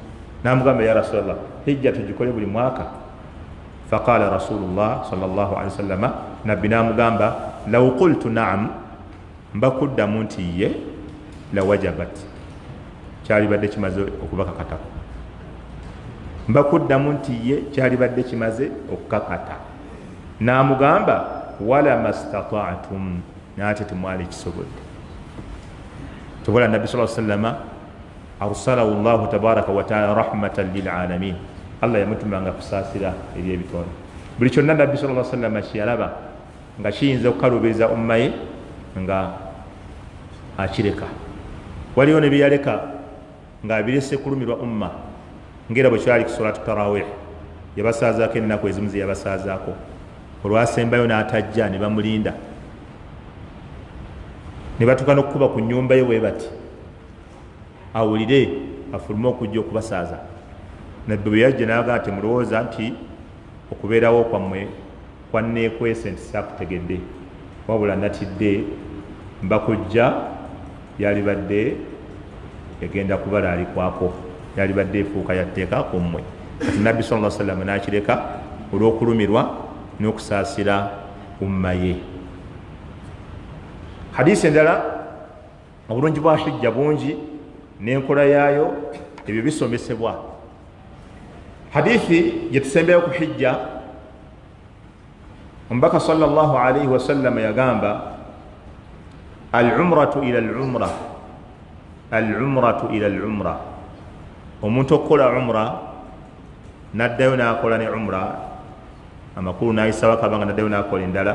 n'amugamba ya rasulallah hijja tugikole buli mwaka faqala rasulullah sallallahu alaihi wasallama nabbi namugamba law qultu na'am mbakuddamu nti ye la wajabat kyalibadde kimaze okubakakatako mbakuddamu nti ye kyalibadde kimaze okukakata n'amugamba wala mastata'tum, nate temwali kisobodde. Tobola nabbi sallallahu alaihi wasallam arsalahu Allahu tabaraka wa ta'ala rahmatan lil alamin, Allah yamutumanga kusaasira eri ebitonde. Buli kyonna nabbi sallallahu alaihi wasallam kyalaba nga kiyinza okukalubiriza umma ye nga akireka. Waliyo ne byaleka nga abirese kulumirwa umma, ngera bwe kyali kusolatu tarawih, yabasaazaako ennaku ezimu ze yabasaazaako, olwasembayo n'atajja ne bamulinda, ne batuuka n'okukuba ku nnyumba ye bwe bati awulire afulume okujja okubasaaza. Nabbi bwe yajja n'agamba nti mulowooza nti okubeerawo kwammwe kwanneekwese nti saakutegedde, wabula natidde mbakujja, yalibadde egenda kubalalikwako, yalibadde efuuka yatteeka ku mmwe. Kati nabbi sallallahu alaihi wasallam n'akireka olw'okulumirwa n'okusaasira umma ye. Hadisi endala, obulungi bwa hijja bungi n'enkola yaayo, ebyo bisomesebwa. Hadithi gye tusembeyo ku hijja, omubaka sallallahu alaihi wasallam yagamba al-umratu ila al-umra, al-umratu ila al-umra, omuntu okukola umra n'addayo n'akola ne umra, amakulu n'ayisa wakabanga n'addayo n'akola endala,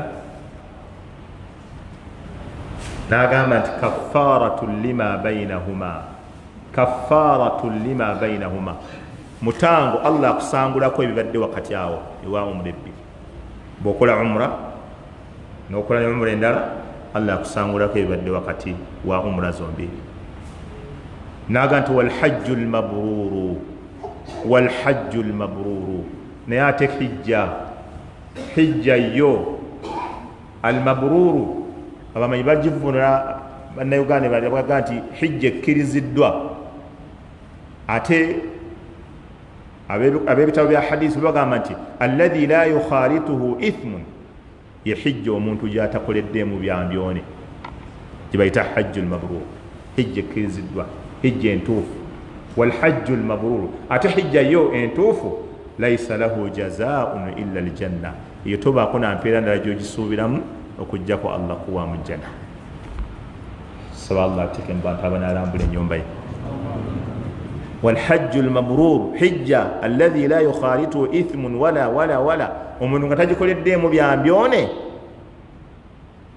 n'agamba nti kaffaratu lima bainahuma, kaffaratu lima bainahuma, mutango Allah akusangulako ebibadde wakati awo ewa umra ebbiri. Bw'okola umra n'okola ne umra endala, Allah akusangulako ebibadde wakati wa umra zombi. N'agamba nti walhajju lmabruru, walhajju lmabruru, naye ate hijja, hijja yo almabruru, abamanyi bagivunula bannayuganda baga nti hijja ekkiriziddwa. Ate ab'ebitabo bya hadisi bagamba nti alladhi la yukhalituhu ithmun, ye hijja omuntu gy'atakoleddemu byambyone, gye bayita hajju lmabrur, hijja ekkiriziddwa, hijja entuufu. Walhajju lmabrur, ate hijja yo entuufu, laisa lahu jazaa'un illa aljanna, eyo tobaako nampeera ndala gy'ogisuubiramu okujjako Allah kuwa mu janna. Saba Allah ateke mu bantu abanaalambula ennyumba ye. Walhajju lmabrur, hijja alladhi la yukhalituhu ithmun wala, omuntu nga tagikoleddemu byambyone,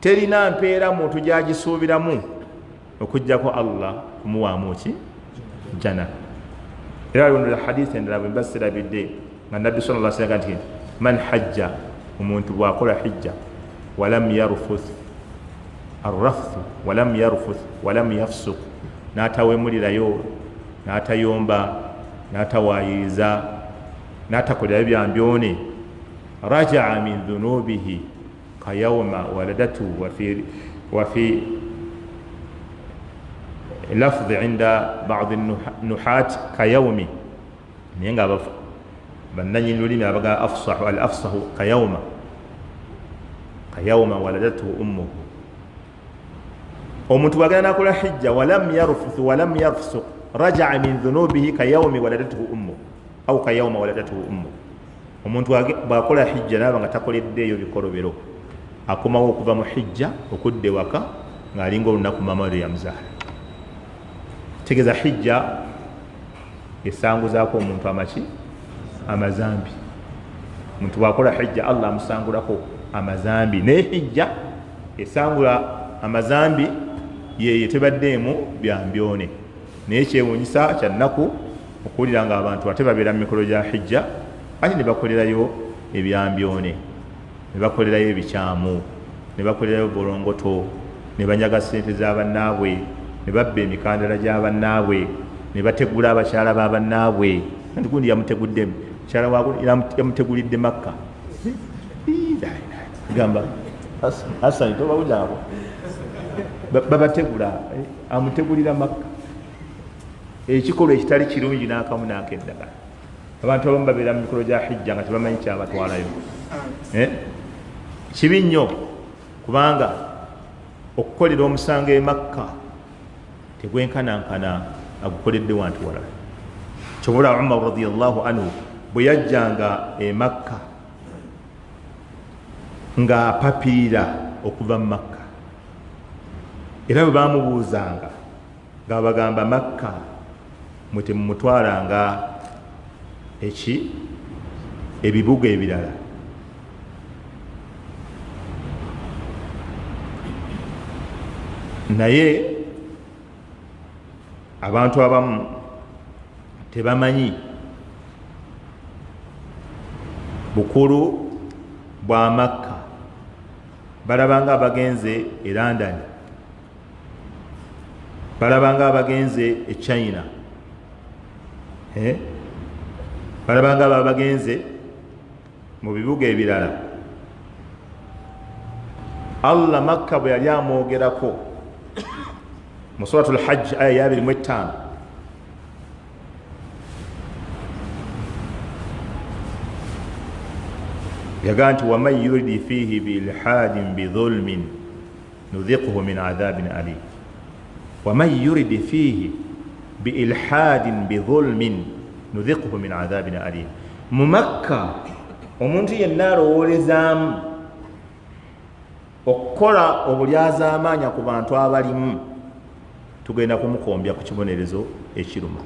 terina mpeera muntu gy'agisuubiramu okujjako Allah kumuwaamu ki janna. Era lwondera hadithi endala bwe mbasirabidde nga nabbi sallallahu alaihi wasallam nti man hajja, omuntu bw'akola hijja, walam yarfuth arrafthu walam yarfuth walam yafsuq, n'atawemulirayo, n'atayomba, n'atawaayiriza, n'atakolera byambyone, raja'a min dhunubihi kayawma waladatu wa fi lafdhi inda ba'd an-nuhat kayawmi, naye nga bannanyini lulimi abaga afsahu al-afsahu kayawma waladatu ummuhu. Omuntu bw'agenda n'akola hijja walam yarfuth walam yafsuq, raja'a min dhunubihi kayawmi waladatuhu ummuhu aw kayawma waladatuhu ummuhu. Omuntu bw'akola hijja n'aba nga takoleddeeyo bikolobero, akomawo okuva mu hijja okudda ewaka ng'alinga olunaku mama lwe yamuzaala. Tegeza hijja esanguzaako omuntu amaki amazambi. Omuntu bw'akola hijja Allah amusangulako amazambi, naye hijja esangula amazambi yeye tebaddeemu byambyone. Naye kyewuunyisa kya nnaku okuwulira nga abantu ate babeera mu mikolo gya hijja ate ne bakolerayo ebyambyone, ne bakolerayo ebikyamu, ne bakolerayo bolongoto, ne banyaga ssente z'abannaabwe, ne babba emikandala gy'abannaabwe, ne bategula abakyala b'abannaabwe. Nti gundi yamutegudde mukyala waabwe yamutegulidde Makka. Gamba Hassan tobawulira abo babategula, amutegulira Makka. Ekikolwa ekitali kirungi n'akamu n'akeddagala. Abantu abamu babeera mu mikolo gya hijja nga tebamanyi kyabatwalayo. Kibi nnyo kubanga okukolera omusango e Makka tegwenkanankana agukoledde wantu walala. Kyobula Umar radiyallahu anhu bwe yajjanga e Makka nga apapirira okuva mu Makka. Era bwe bamubuuzanga nga bagamba Makka mwe temumutwalanga ebibuga ebirala. Naye abantu abamu tebamanyi bukulu bwa Makka. Balabanga abagenze e London, balabanga abagenze e China, balabanga abagenze mu bibuga ebirala. Allah Makka bwe yali amwogerako mu suratul Hajj aya ya 25, yagaa nti waman yuridi fihi biilhadin bidhulmin nudhiquhu min adhabin alim. Waman yuridi fihi biilhadin bidhulmin nudhiquhu min adhabin alim. Mu Makka omuntu yenna alowoolezaamu okukola obulyazaamaanya ku bantu abalimu, tugenda kumukombya ku kibonerezo ekiruma.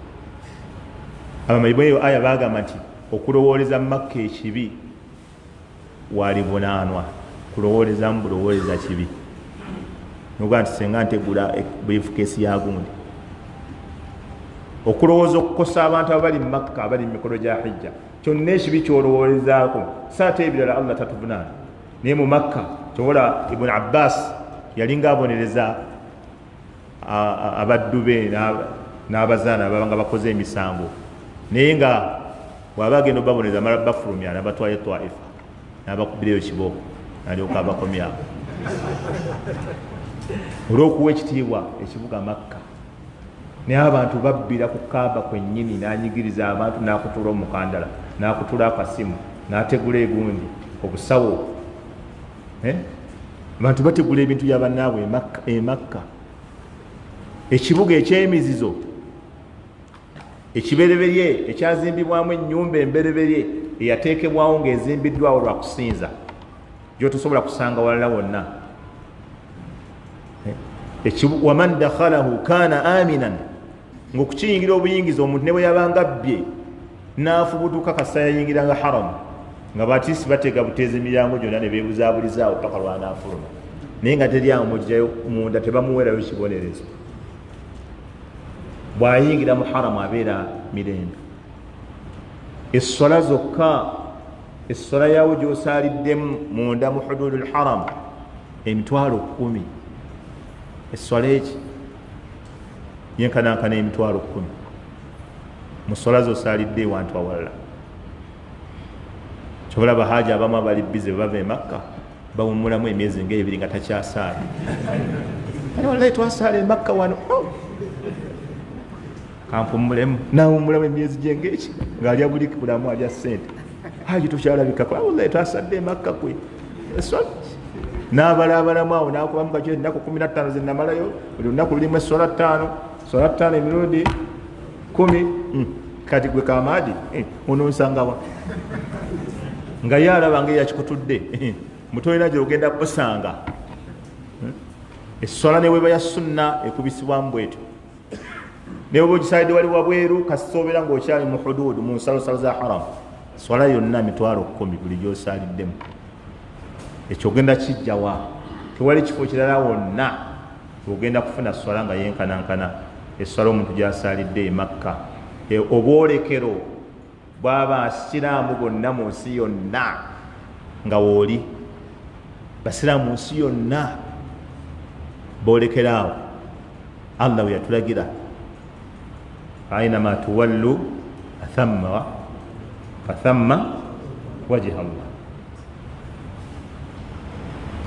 Abamanyi b'eyo aya bagamba nti okulowooleza mu Makka ekibi walivunaanwa, kulowoolezamu bulowooleza kibi. Noga nti senga ntegula briefcase ya gundi, okulowooza okukosa abantu abali mu Makka abali mu mikolo gya hijja, kyonna ekibi kyolowoolezaako saate ebirala Allah tatuvunaana. Naye mu Makka kyobola Ibn Abbas yalinga abonereza abaddu be n'abazaana ababanga bakoze emisango, naye nga bw'aba agenda obabonereza mala bafulumya n'abatwaye Taifa n'abakubireyo kibooko n'alyoka abakomyawo olw'okuwa ekitiibwa ekibuga Makka. Naye abantu babbira ku Kaaba kwennyini, n'anyigiriza abantu, n'akutula omukandala, n'akutula akasimu, n'ategula egundi obusawo. Abantu bategula ebintu bya bannaabwe e Makka, ekibuga eky'emizizo ekibereberye ekyazimbibwamu ennyumba embereberye eyateekebwawo ng'ezimbiddwawo lwa kusinza, gyotosobola kusanga walala wonna. Waman dakhalahu kana aminan, ng'okukiyingira obuyingiza omuntu ne bwe yabanga bbye n'afubutuka kasa yayingiranga haramu, nga batiisi batega buteeza emiryango gyonna ne beebuzaaburizaawo paka lwanaafuluma, naye nga teryawo mugyayo munda tebamuweerayo kibonerezo. Bw'ayingira mu haramu abeera mirembe. Essola zokka, essola yawo gy'osaaliddemu munda mu hududul haram emitwalo 10. Essola eki yenkanankana emitwalo 10 mu ssola z'osaalidde ewantu awalala. Kyobola bahaaji abamu abali bize bava e Makka bawummulamu emyezi ng'ebiri nga takyasaala. Wallahi twasaala e Makka wano kampumulemu nawummulamu emyezi gyengeki ng'alya buli bulamu alya ssente. Haaji tukyalabikako, wallahi twasadde e Makka kwe essola. N'abalaabalamu awo n'akubamu kakyo ennaku 15 ze namalayo, buli lunaku lulimu essola 5, essola 5 emirundi 10. Kati gwe Kamaadi ononsangawa nga ye alaba ng'eyakikutudde mutolina gy'ogenda kusanga. Essola ne weba ya sunna ekubisibwamu bwetyo. Ne bwe ogisaalidde wali wabweru kasitoobeera ng'okyali mu huduudu mu nsalosalo za haramu, essola yonna mitwalo 10 buli gy'osaaliddemu. Ekyo ogenda kijjawa, tewali kifo kirala wonna ogenda kufuna swala nga yenkanankana eswala omuntu gy'asaalidde e Makka. Obwolekero bw'aba asiraamu bonna mu nsi yonna nga wooli, basiraamu mu nsi yonna boolekera awo. Allah we yatulagira aynama tuwallu fathamma wajha Allah.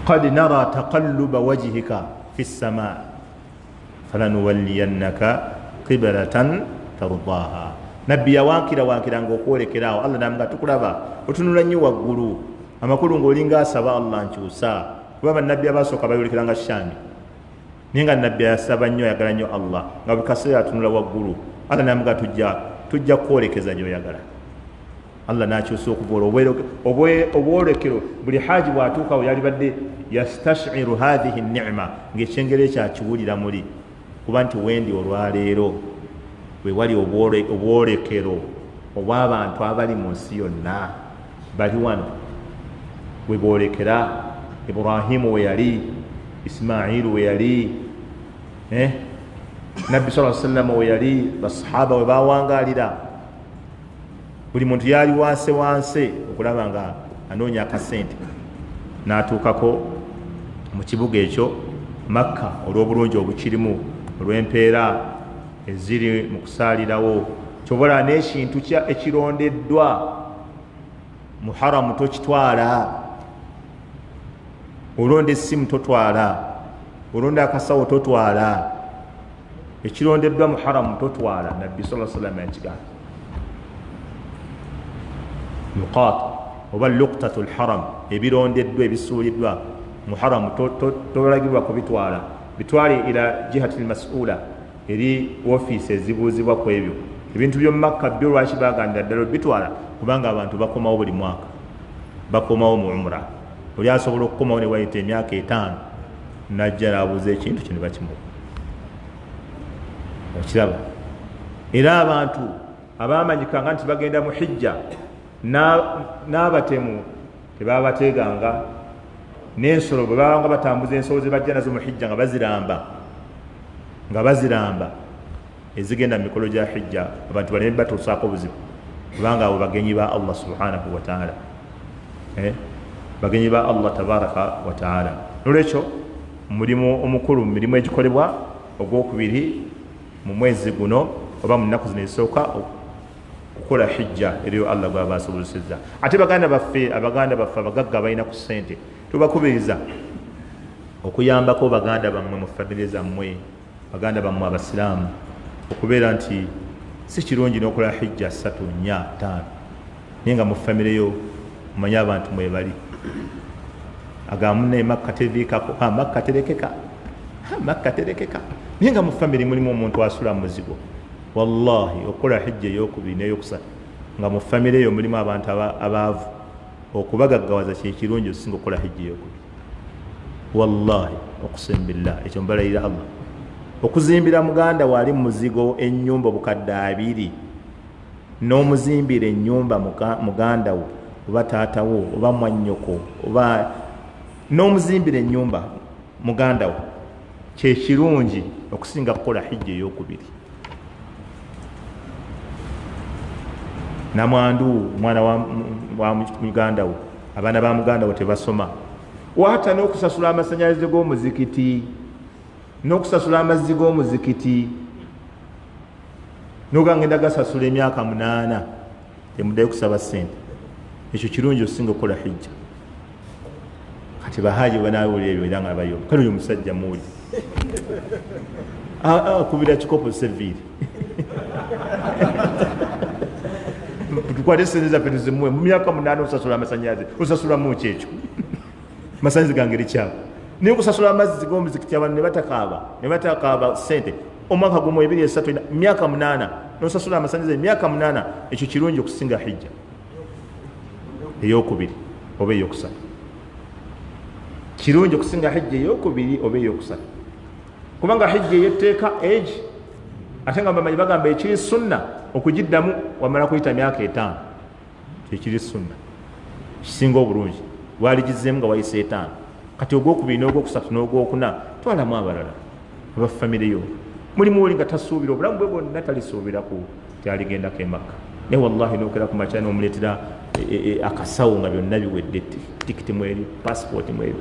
قد نرى تقلب وجهك في السماء فلنولينك قبلة ترضاها. Nabbi yawankira ng'okwolekerawo. Allah namga tukulaba otunula nnyo waggulu, amakulu ng'olinga asaba Allah nkyusa, kuba bannabbi abasooka bayolekeranga Shaami, naye nga nabbi ayasaba nnyo, ayagala nnyo Allah, nga buli kaseera atunula waggulu. Allah namga tujja kwolekeza gy'oyagala. Allah n'akyusa okuvoola obwolekero buli haji bw'atuukawo yalibadde yastashiru hadhihi ni'ma ng'ekyengero ekyo akiwulira muli kuba nti wendi olwaleero we wali obwolekero obw'abantu abali mu nsi yonna bali wano we boolekera Ibrahimu we yali, Ismailu we yali, Nabbi sallallahu alaihi wasallam we yali, basahaba we bawangalira. Buli muntu yali wanse okulaba nga anoonya akasente n'atuukako mu kibuga ekyo Makka olw'obulungi obukirimu olw'empeera eziri mu kusaalirawo. Kyobola n'ekintu ekirondeddwa mu haramu tokitwala. Olonda essimu totwala, olonda akasawo totwala, ekirondeddwa mu haramu totwala. Nabbi sallallahu alaihi wasallam yakigamba luqat oba luqtatul haram, ebirondeddwa ebisuuliddwa mu haramu tolagirwa kubitwala, bitwale ila jihati almas'ula, eri ofiisi ezibuuzibwa ku ebyo ebintu by'omu Makka byo. Lwaki baganda ddala bitwala? Kubanga abantu bakomawo buli mwaka, bakomawo mu umra. Oli asobola okukomawo ne wayita emyaka 5 najja n'abuuza ekintu kino bakimuwa. Okiraba? Era abantu abaamanyikanga nti bagenda mu hijja n'abatemu tebabateeganga, n'ensolo bwe babanga batambuza ensolo ze bajja nazo mu hijja nga baziramba ezigenda mu mikolo gya hijja, abantu baleme batuusaako buzibu, kubanga abo bagenyi ba Allah subhanahu wa ta'ala, bagenyi ba Allah tabaraka wa ta'ala. Nolwekyo mulimu omukulu mu mirimu egikolebwa ogwokubiri mu mwezi guno oba mu nnaku zino ezisooka okukola hijja eriyo Allah gwaba asobozesezza. Ate abaganda baffe abagagga balina ku ssente, tubakubiriza okuyambako baganda bammwe mu famire zammwe, baganda bammwe abasiraamu, okubeera nti si kirungi n'okola hijja 3, 4, 5 naye nga mu famire yo mumanye abantu mwebali. Agamune Makka teviikako, Makka terekeka, Makka terekeka, naye nga mu famire mulimu omuntu asula mu muzigo. Wallahi okola hijja ey'okubiri n'eyokusatu nga mu famire yo mulimu abantu abaavu, okubagaggawaza kye kirungi okusinga okukola hijja ey'okubiri. Wallahi okusim billah, ekyo mbalayira Allah. Okuzimbira muganda waali mu muzigo ennyumba obukadde 2, n'omuzimbira ennyumba muganda wo oba taata wo oba mwannyoko oba n'omuzimbira ennyumba muganda wo kye kirungi okusinga kukola hijja ey'okubiri. Namwandu mwana wa muganda wo, abaana ba muganda wo tebasoma, wata n'okusasula amasannyalaze g'omuzikiti, n'okusasula amazzi g'omuzikiti, n'ogangenda gasasula emyaka 8 temuddayo kusaba ssente. Ekyo kirungi okusinga okukola hijja. Kati bahaji banaawulira ebyo era nga bayo kale oyo omusajja muuli akubira kikopo seviri tukwate sente zaffe tuzimuwe mu myaka 8 osasula amasannyalaze osasula mu kyekyo masannyalaze gangeri kyabo, naye okusasula amazzi g'omuzikiti abantu ne batakaaba ssente omwaka gumu 2, 3, myaka 8 n'osasula amasannyalaze myaka 8, ekyo kirungi okusinga hijja ey'okubiri oba ey'okusatu. Kirungi okusinga hijja ey'okubiri oba ey'okusatu, kubanga hijja ey'etteeka age, ate nga bamanyi bagamba ekiri sunna okugiddamu wamala kuyita myaka 5, ekiri sunna kisinga obulungi. Waligizzeemu nga wayise 5, kati ogwokubiri n'ogwokusatu n'ogwokuna twalamu abalala aba famire yo. Mulimu oli nga tasuubira obulamu bwe bwonna talisuubiraku tyaligendako e Makka, naye wallahi n'okera ku makya n'omuleetera akasawo nga byonna biwedde, tikiti mweri, passport mweri,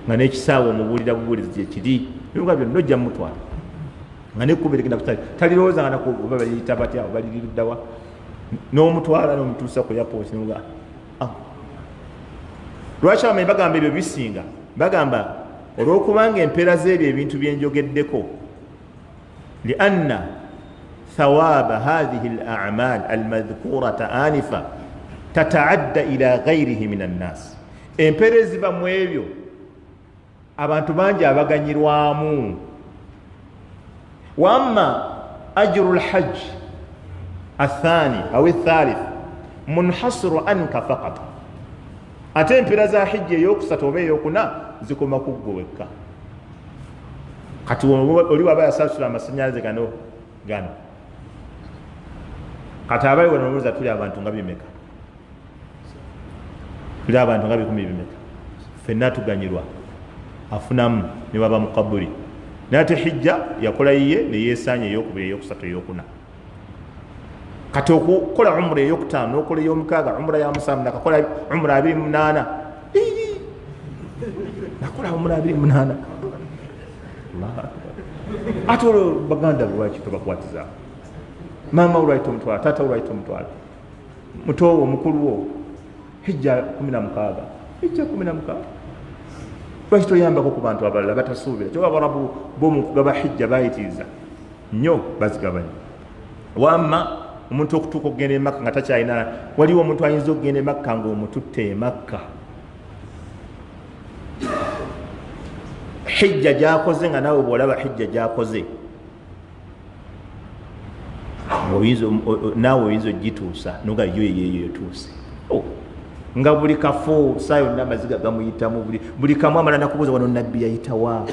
nga n'ekisaawo omubuulira bubuulizi gyekiri, nga byonna ojja mutwala nga nekkuberekera kutali talirowooza nga nakuba baliyita batya baliruddawa, n'omutwala n'omutuusa ku airport nga lwaki abamanyi bagamba ebyo bisinga, bagamba olw'okubanga empeera z'ebyo ebintu byenjogeddeko lianna ثواب هذه الأعمال المذكورة آنفا تتعدى إلى غيره من الناس. Emperezi ba mwebyo abantu bangi abaganyirwamu. Wamma ajru al-hajj الثاني أو الثالث munhasiru anka faqat ate empira za hijja eyokusatu oba eyokuna zikoma kuggwe wekka kati oli waba yasasula amasanyalaze gano kati abali wanomuza tuli abantu nga bimeka tuli abantu nga 10 bimeka fenna tuganyirwa afunamu ne baba mukabuli nate hijja yakola yiye neyesanya eyokubiri eyokusatu eyokuna kati okukola umra eyokutaano nokola eyomukaaga umra ya musanvu nakakola umra 28 nakola umra 28 ate olwo baganda lwaki tobakwatiza mama olwaita omutwala tata olwaita omutwala mutowo omukuluwo hijja 16 lwaki toyambako ku bantu abalala batasuubira kyoba abarabu bomukugaba hijja bayitiriza nnyo bazigabanya wamma omuntu okutuuka okugenda emakka nga takyalina waliwo omuntu ayinza okugenda emakka ngaomututte emakka hijja gyakoze nga naawe bwolaba hijja gyakoze naawe oyinza ogituusa noga yo eyeeyo etuuse nga buli kafo saa yonna amaziga gamuyitamu buli kamu amala nakubuuza wano nabbi yayitawa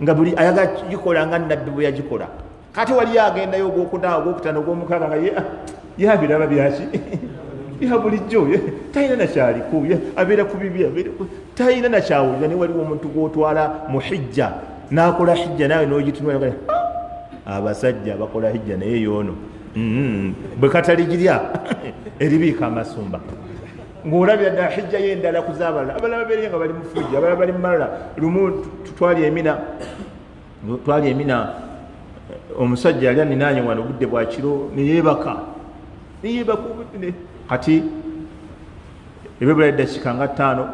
nga buli ayaga gikola nga nabbi bwe yagikola kati wali agendayo ogwokutaano ogwomukaaga nga yabiraba byaki ya bulijjo talina nakyaliku abeera ku bibi talina nakyawulira naye waliwo omuntu gwotwala mu hijja nakola hijja nawe nogitunula abasajja bakola hijja naye yoono bwe kataligirya eribiika amasumba ng'olabira ddala hijja y'endala kuzaabala abalala babeere nga bali mufujja abalala bali mumalala lumu twali emina omusajja yali aninanye wano obudde bwa kiro neyeebaka obudde kati ebibula eddakiika nga 5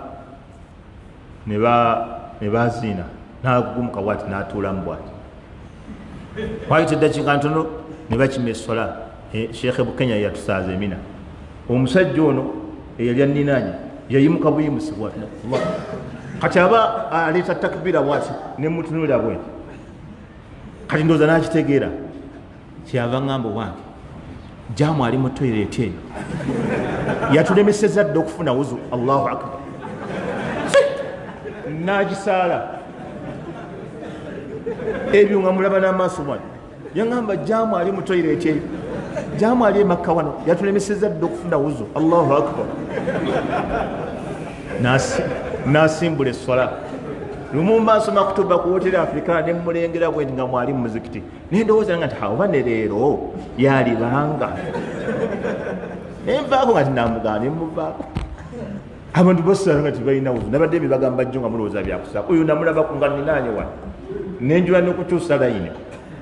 ne baziina nagumuka bwati n'atuulamu bwati wayita eddakiika ntono ne bakima essola sheekhe bukenya yatusaaza emina omusajja ono eyali aninanye yayimuka buyimusibwa kati aba aleeta takbira bwati nemutunulira bwe kati ndooza nakitegeera kyava ngamba wange jamu ali mu toilet eyo yatulemeseza dde okufuna wuzu allahu akbar nagisaala ebyo nga mulaba n'amaaso mwana yaŋŋamba jamu ali mu toilet eyo jamu ali emakka wano yatulemeseza dde okufuna wuzu allahu akbar nasimbula essola lumu maaso makutuba ku hoteri afrika nemulengera bwe nga mwali mu muzikiti nendowooza nga nti oba ne leero yalibanga nenvaako nga tinamugana nemuvaako abantu basala nga tibalina wuzu nabadde ebibagamba jjo nga mulowooza byakusala oyo namulabaku nga ninanye wano nenjula nokukyusa layini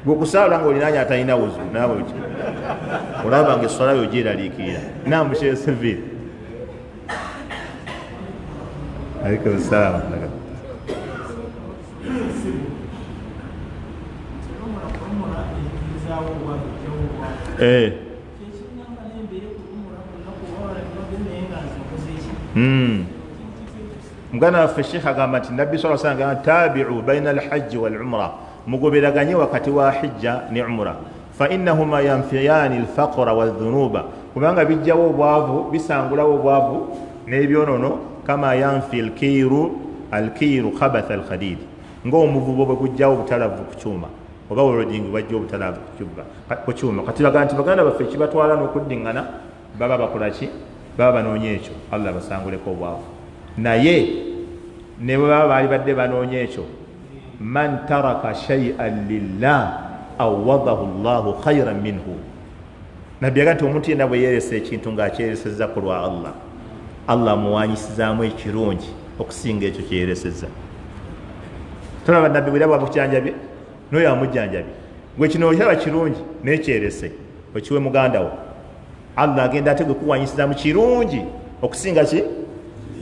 bweokusaala nga olinanye atalina wuzu nawe olaba nga essola yo gyeraliikirira namushe sevire alaikum salaam muganda waffe sheekh agamba nti nabbi sa sallam tabi'u baina alhajji walumra mugoberaganye wakati wa hijja ne umra fa innahuma yanfiyani alfaqra wadhunuba kubanga bijjawo obwavu bisangulawo obwavu n'ebyonono kama yanfi alkiiru khabatha alkhadid ng'omuvubo bwe gujjawo obutalavu ku kyuma oba olodingi bwajja obutalavu ku kyuma kati baga nti baganda baffe kibatwala n'okuddiŋŋana baba bakolaki baba banoonya ekyo allah basanguleko obwavu naye ne bwe baba baali badde banoonya ekyo man taraka shay'an lillah awadahu llahu khayran minhu nabbi yaga nti omuntu yenna bwe yeeresa ekintu ng'akyeresezza ku lwa allah muwanyisizaamu ekirungi okusinga ekyo kyeyeresezza tolaba nabbi bwiraba bukyanjabye noyo amujjanjabye gwe kino okiraba kirungi nekyerese okiwe mugandawo allah agenda ate gwe kuwanyisizaamu kirungi okusinga ki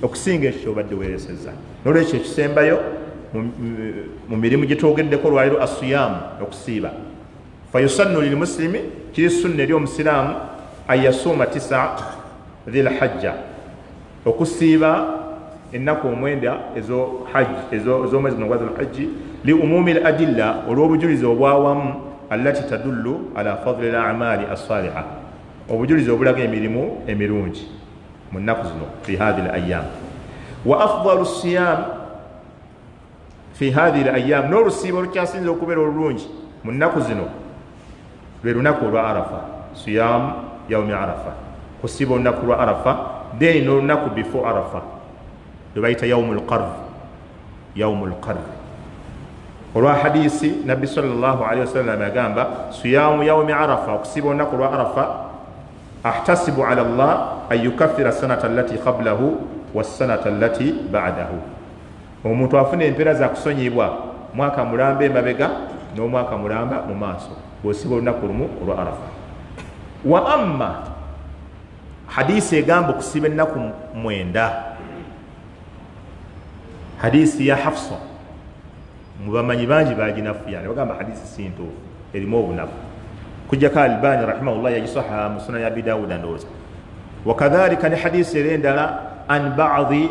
okusinga ekyo kyobadde weeresezza nolwekyo ekisembayo mu mirimu gyetwogeddeko olwaliro asiyaamu okusiiba fayusannu lilmuslimi kiri sunna eri omusiraamu ayasuuma 9 dhilhajja okusiiba ennaku 9 ez'omwezi guno gwa dhulhajji li umumi ladilla olw'obujulizi obwawamu allati tadullu ala fadli al amali assaliha obujulizi obulaga emirimu emirungi munaku zino fi hadhihi al-ayyam wa afdalu siyam fi hadhihi al-ayyam n'olusiiba olukyasinza okubeera olulungi mu nnaku zino lwe lunaku olwa arafa siyam yaumi arafa kusiiba olunaku lwa arafa then n'olunaku before arafa lwe bayita yaumul qarr olwa hadisi nabbi sallallahu alaihi wasallam yagamba siyamu yaumi arafa okusiiba olunaku lwa arafa ahtasibu ala Allah an yukaffira sanata allati qablahu wassanata allati ba'dahu omuntu afuna empeera za kusonyibwa mwaka mulamba emabega n'omwaka mulamba mu maaso bw'osiba olunaku lumu olwa arafa. Wa amma hadisi egamba okusiba ennaku 9 hadisi ya Hafsa mubamanyi bangi baginafuya ne bagamba hadisi si ntuufu erimu obunafu kujjako Albani rahimahullah yagisaha mu sunan ya Abi Dawuda ndowooza wakadhalika ne hadisi erendala an ba'dhi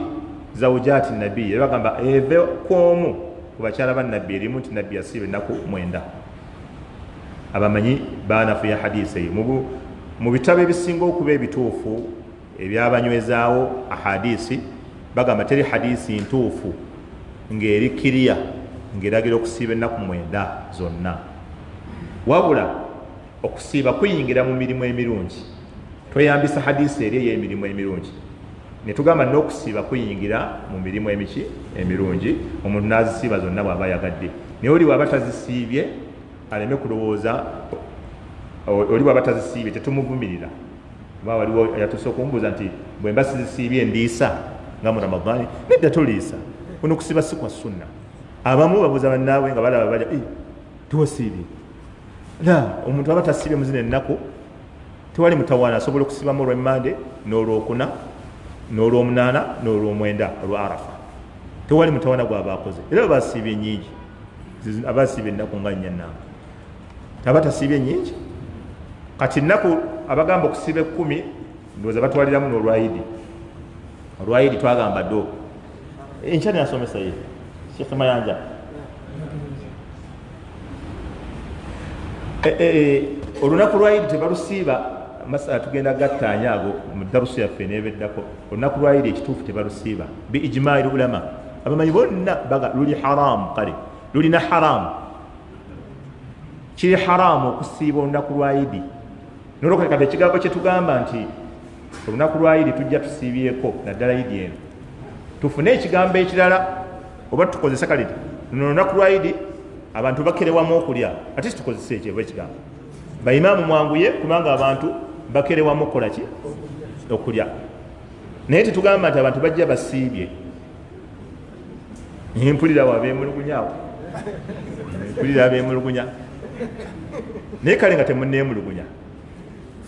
zawjati nabi bagamba eve kwomu ku bakyala ba nabbi erimu nti nabbi yasiba ennaku 9 abamanyi banafuya hadisi eyo mu bitabo ebisinga okuba ebituufu ebyabanywezaawo ahadisi bagamba teri hadisi ntuufu ng'eri kiriya ng'eragira okusiiba ennaku 9 zonna wabula okusiiba kuyingira mu mirimu emirungi tweyambisa hadisi eri ey'emirimu emirungi ne tugamba n'okusiiba kuyingira mu mirimu emirungi omuntu n'azisiiba zonna bw'aba yagadde naye oli bw'aba tazisiibye aleme kulowooza oli bw'aba tazisiibye tetumuvumirira kuba waliwo yatuuse okumbuuza nti bwe mba sizisiibye ndiisa nga mu Ramadhaani nedda toliisa kuno kusiiba si kwa sunna abamu babuuza bannaabwe nga balaba baja tuwasiibye la omuntu aba tasiibye mu zino ennaku tewali mutawaana asobola okusiibamu olw'emmande n'olwokuna n'olwomunaana n'olwomwenda olwa arafa tewali mutawaana gwaba akoze era basiibye nyingi abasiibye ennaku nga 4 aba tasiibye nyingi kati ennaku abagamba okusiiba 10 ndowooza batwaliramu n'olwayidi olwayidi twagamba ddo enkya nasomesa ye Sheikh Mayanja olunaku lwayidi tebalusiiba masala tugenda gattaanya ago mu darusu yaffe nebeddako olunaku lwayidi ekituufu tebalusiiba bi ijma'i ulama abamanyi bonna baga luli haramu kale lulina haramu kiri haramu okusiiba olunaku lwayidi nolokale kati ekigambo kye tugamba nti olunaku lwayidi tujja tusiibyeko naddala yidi eno tufune ekigambo ekirala oba tukozesa kale olunaku lwayidi abantu bakerewamu okulya ate tukozesa ekyo ekigambo baimaamu mwanguye kubanga abantu bakerewamu okukola ki okulya naye tetugamba nti abantu bajja basiibye mpulira wabeemulugunyaawo mpulira abeemulugunya naye kale nga temunneemulugunya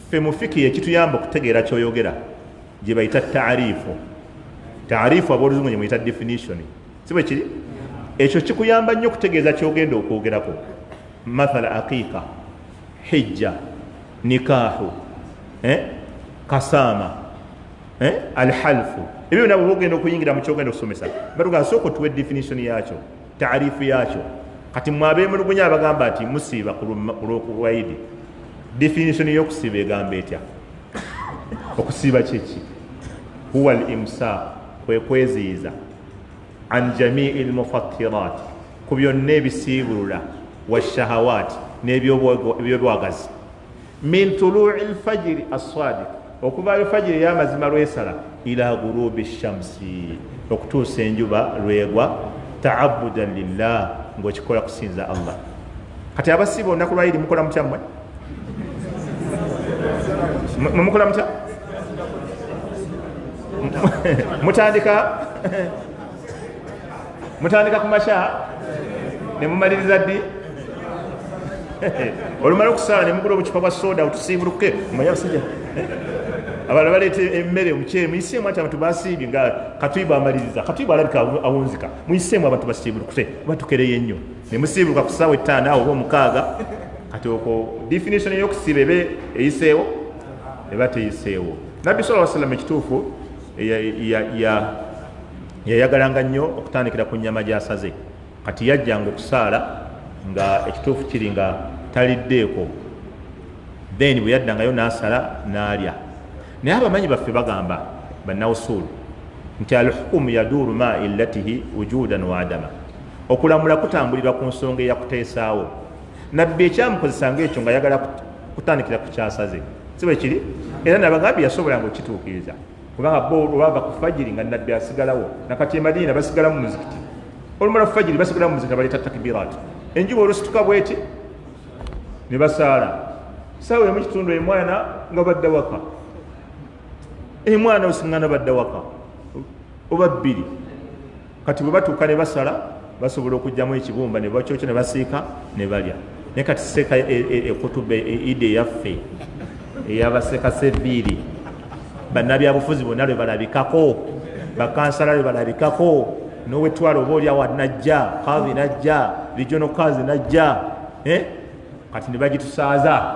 ffe mu fiki ekituyamba okutegeera kyoyogera gye bayita taarifu abooluzungu gye muyita definition si bwe kiri ekyo kikuyamba nnyo okutegeeza kyogenda okwogerako mathala aqiqa hijja nikahu kasama alhalfu ebyo nabo bogenda okuyingira mu kyogenda okusomesa batuga soko tuwe definition yakyo taarifu yakyo kati mwabeemulugunya abagamba nti musiiba ku lwokulwayidi definition y'okusiiba egamba etya okusiiba kyeki huwa al-imsak kwe kweziyiza an jamii al-mufattirat ku byonna ebisiibulula washahawat n'ebyobwagazi min tulu'i al-fajri as-sadiq okuva al-fajri ey'amazima lwesala ila gurubi shamsi okutuusa enjuba lwegwa ta'abbudan lillah ng'okikola kusinza Allah. Kati abasiiba olunaku lwayidi mukola mutya mmwe? Mukola mutya? mutandika ku makya ne mumaliriza ddi? Olumala okusala ne mugula obucupa bwa soda otusiibuluke mumanya abasajja abalala baleeta emmere omuceere muyiseemu ati abantu basiibye nga Katwiba amaliriza Katwiba alabika awunzika muyiseemu abantu basiibulukute oba tukereyo ennyo ne musiibuluka ku ssaawa 5 awo oba 6 kati okwo definition y'okusiiba ebe eyiseewo eba teyiseewo. Nabbi sallallahu alayhi wasallam ekituufu yayagalanga nnyo okutandikira ku nnyama gy'asaze kati yajjanga okusaala nga ekituufu kiri nga taliddeeko then bwe yaddangayo n'asala n'alya. Naye abamanyi baffe bagamba bannawusuulu nti alhukumu yaduuru ma illatihi wujudan wa adama, okulamula kutambulirwa ku nsonga eyakuteesaawo. Nabbi ekyamukozesanga ekyo nga yagala kutandikira ku kyasaze si bwe kiri, era nabagambye yasobolanga okituukiriza kubanga bo olwava ku fajiri nga nabbi asigalawo, nakati e Madiina basigala mu muzikiti, olumala fajiri basigala mu muzikiti baleeta takbiraati, enjuba olusituka bweti ne basaala saawa emu kitundu emwana nga badda waka, emwana osiŋŋana badda waka oba bbiri. Kati bwe batuuka ne basala basobola okugyamu ekibumba ne bakyokya ne basiika ne balya. Naye kati seeka ekutuba ide eyaffe eyabaseka sebbiiri, bannabyabufuzi bonna lwe balabikako, bakansala lwe balabikako, n'owetwala oba olyawo najja, kavi najja, regional kazi najja, kati ne bagitusaaza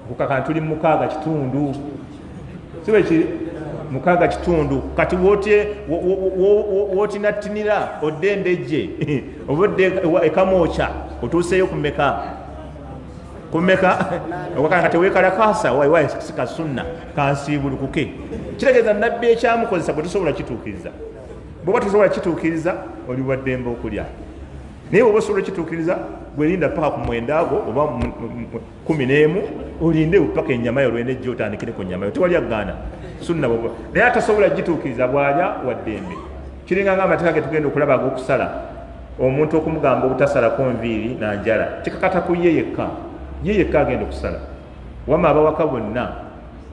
okukakana tuli mu 6 kitundu si bwe kiri, 6 kitundu. Kati wootinattinira odde endejje oba odde ekamooca otuuseeyo kumeka okakana teweekalakasa waiwai sika sunna kansiibulukuke. Kitegeeza nabbi ekyamukozesa bwe tusobola kituukiriza, bw'oba tusobola kituukiriza oli waddembe okulya, naye bw'oba osobola kituukiriza gwerinda paka ku 9 ago oba 11 olinde paka ennyama yo lwenejja otandikire ku nnyama yo, tewali aggaana sunna bw'oba. Naye atasobola gituukiriza bw'alya waddembe. Kiringa nga amateeka ge tugenda okulaba ag'okusala omuntu okumugamba obutasalako nviiri na njala kikakata ku ye yekka agenda okusala, wamma abawaka bonna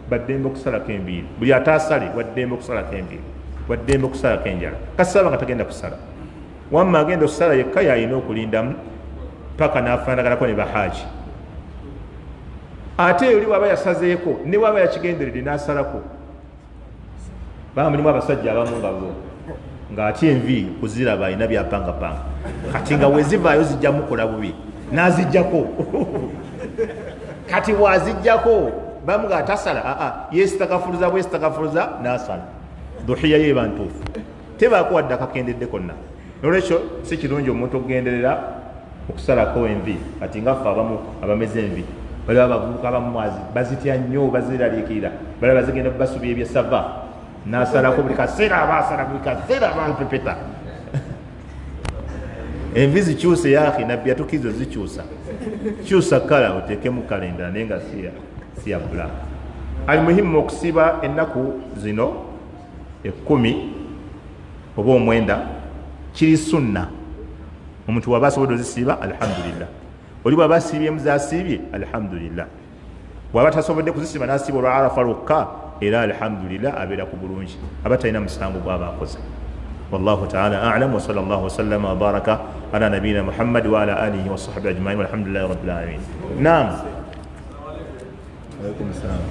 baddembe okusalako enviiri, buli ataasale waddembe okusalako enviiri, waddembe okusalako enjala. Kasaba nga tagenda kusala, wamma agenda okusala yekka yalina okulindamu paka n'afaanaganako ne bahaaji. Ate oli waba yasazeeko ne waba yakigenderedde n'asalako, baba mulimu abasajja abamu nga bo ng'atya enviiri kuziraba alina byapangapanga, kati nga wezivaayo zijja mukola bubi n'azijjako kati wazijjako bamu nga atasala yesitakafuruza bwesitakafuruza n'asala duhiya ye bantuufu, tebaako wadde akakendedde konna. Nolwekyo si kirungi omuntu okugenderera okusalako envi. Kati nga ffe abamu abameze envi bali abavubuka abamu bazitya nnyo baziraliikirira, bali bazigenda basubi ebyesava n'asalako buli kaseera abaasala buli kaseera abampepeta envi zikyuse yaahi, nabbi yatukizo zikyusa, kyusa kala oteekemu kalendera naye nga si ya black. Ali muhimu okusiba ennaku zino 10 oba 9 kiri sunna. Omuntu waba asobodde ozisiiba alhamdulillah, oli bwaba asiibyemu zasiibye alhamdulillah, bwaba tasobodde kuzisiiba n'asiiba olwa Arafa lwokka era alhamdulillah abeera ku bulungi, aba talina musango gw'aba akoze. والله تعالى أعلم وصلى الله وسلم وبارك على نبينا محمد وعلى آله وصحبه أجمعين والحمد لله رب العالمين. نعم. عليكم السلام.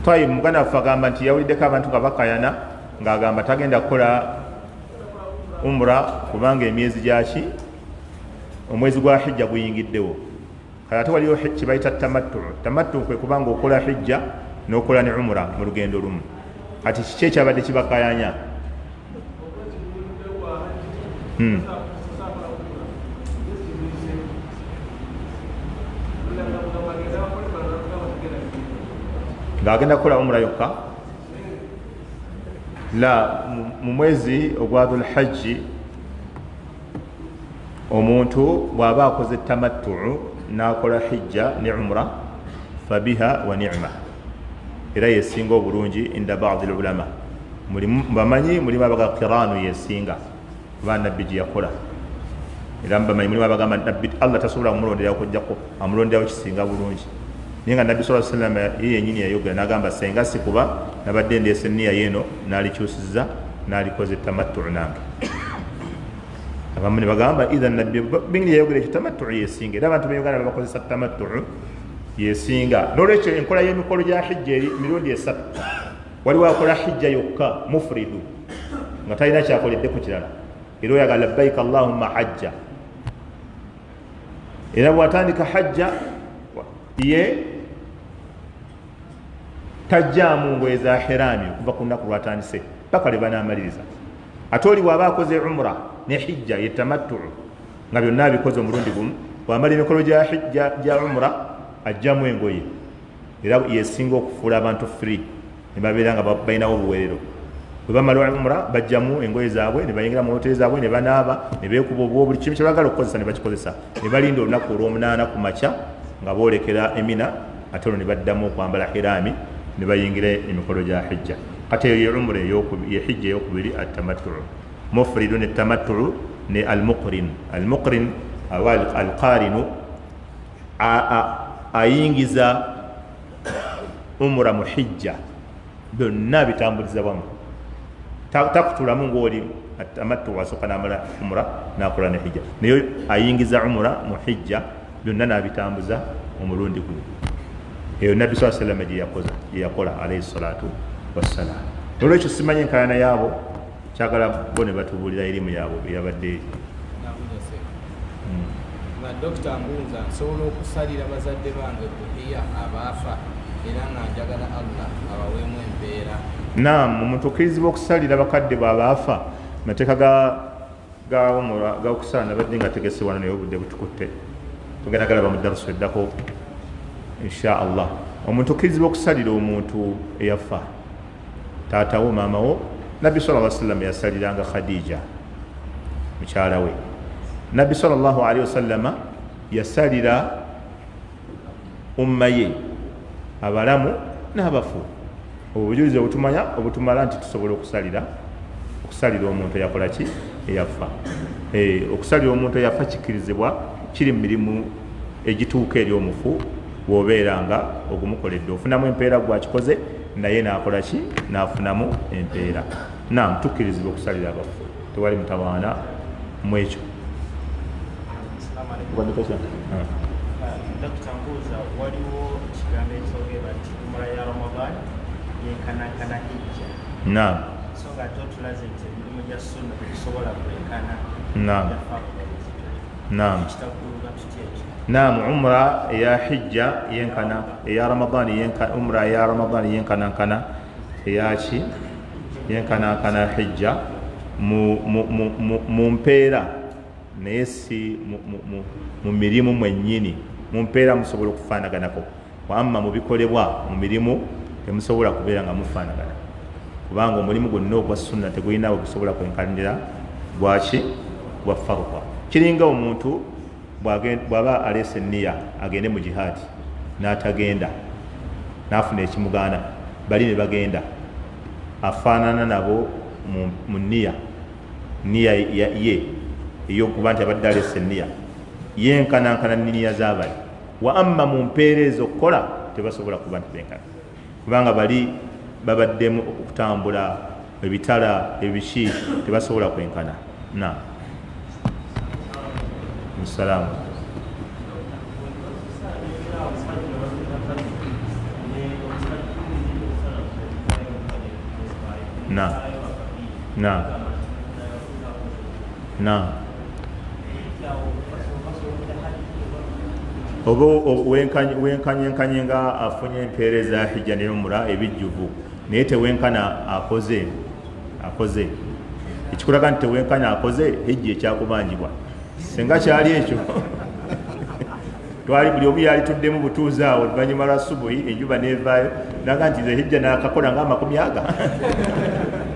Twayi muganda waffe agamba nti yawuliddeko abantu nga bakayana ng'agamba tagenda kukola umra kubanga emyezi gyaki omwezi gwa hijja guyingiddewo. Kale ate waliwo kibayita tamattu kwe kubanga okola hijja n'okola ne umra mu lugendo lumu. Kati kiki ekyabadde kibakayanya? ng'agenda kukola umra yokka la mu mwezi ogwa Dhul Hajji omuntu bw'aba akoze tamattu n'akola hijja ne umra fabiha wa ni'ma, era yesinga obulungi inda ba'd al-ulama. Bamanyi mulimu abaga qiraanu yesinga kuba nabbi gye yakola, era bamanyi mulimu abagamba nabbi Allah tasobola kumulonderawo okujjako amulonderawo kisinga bulungi. Naye nga nabbi sallallahu alaihi wasallam ye yennyini yayogera n'agamba senga si kuba nabadde ndeese enniya yeeno n'alikyusizza n'alikoze tamattu nange. Abamu ne bagamba idhan nabbi bingi yayogera ekyo tamattu yesinga, era abantu b'Uganda bakozesa tamattu yesinga. N'olwekyo enkola y'emikolo gya hijja eri mirundi 3. Waliwo akola hijja yokka mufridu nga talina kyakoledde ku kirala, era oyagala labbaika allahumma hajja, era bw'atandika hajja ye tajjaamu ngoye za hiraami okuva ku nnaku lwatandise paka lwe banaamaliriza. Ate oli bw'aba akoze umra ne hijja ye tamattu nga byonna abikoze omulundi gumu, bw'amala emikolo gya umra ajjamu engoye, era yesinga okufuula abantu free ne babeera nga balinawo obuweerero. Bwe bamala umra bajjamu engoye zaabwe ne bayingira mu hoteri zaabwe ne banaaba ne beekuba obwo, buli kimu kye baagala okukozesa ne bakikozesa, ne balinda olunaku olw'omunaana ku makya nga boolekera Emina, ate olwo ne baddamu okwambala hiraami ne bayingira emikolo gya hijja. Kati eyo ye umra ye hijja eyokubiri atamattu. Mufridun atamattu ne almuqrin. Almuqrin awa alqarinu ayingiza umra mu hijja, byonna bitambuliza wamu, takutulamu ng'oli atamattu wasooka n'amala umra n'akola ne hijja, naye ayingiza umra mu hijja byonna n'abitambuza omulundi gumu. Eyo nabbi sallallahu alayhi wa sallam gye yakola alayhi salatu wassalaam. Olwekyo simanyi enkaayana yaabo, kyagala bo ne batubuulira erimu yaabo eyabadde nga Dr. Mbuunza nsobola okusalira bazadde bange buhiya abaafa era nga njagala Allah abaweemu empeera. Naam, omuntu okkirizibwa okusalira bakadde bw'abaafa, amateeka g'okusala nabadde nga tegese wano naye obudde butukutte, tugenda galaba mu darusu eddako insha Allah. Omuntu okkirizibwa okusalira omuntu eyafa, taatawo maamawo. Nabbi sallallahu alaihi wasallam yasaliranga Khadija mukyala we. Nabbi sallallahu alaihi wasallam yasalira umma ye abalamu n'abafu. Obujulizi obutumanya obutumala nti tusobola okusalira omuntu eyakola ki, eyafa. Okusalira omuntu eyafa kikkirizibwa, kiri mu mirimu egituuka eri omufu bw'obeera nga ogumukoledde, ofunamu empeera gwakikoze naye n'akola ki, n'afunamu empeera. Naam, tukkirizibwa okusalira abafu, tewali mutawaana mu ekyo. Dr. Mbuuza, waliwo ekigambo ekyogera nti umra ya Ramadan yenkanankana hijja. Naam. So nga ate otulaze nti emirimu gya sunna tegisobola kwenkana. Naam. Naam. Kitakulunga tutya ekyo? Naam, umra ya hijja yenkana, eya Ramadan yenkana, umra ya Ramadan yenkanankana eyaki yenkanankana hijja mu mpeera naye si mu mirimu mwennyini. Mu mpeera musobola okufaanaganako, wamma mu bikolebwa mu mirimu temusobola kubeera nga mufaanagana, kubanga omulimu gwonna ogwa sunna tegulinawe gusobola kwenkanira gwaki, gwa farda. Kiringa omuntu bw'aba aleese enniya agende mu jihaadi n'atagenda, n'afuna ekimugaana, bali ne bagenda, afaanana nabo mu nniya ye ey'okuba nti abadde aleese enniya, yenkanankana nniya z'abali. Wa amma mu mpeera ez'okukola tebasobola kuba nti benkana, kubanga bali babaddemu okutambula, ebitala, ebiki, tebasobola kwenkana. Naam. Assalamu. Naam. Naam. Naam. Oba wenkanye nga afunye empeera eza hijja ne umra ebijjuvu, naye tewenkana akoze ekikulaga nti tewenkana akoze hijja ekyakubanjibwa. Senga kyali ekyo twali buli omu yali tuddemu butuuzi awo, oluvannyuma lwa subuhi enjuba nevaayo naga nti nze hijja nakakola nga 100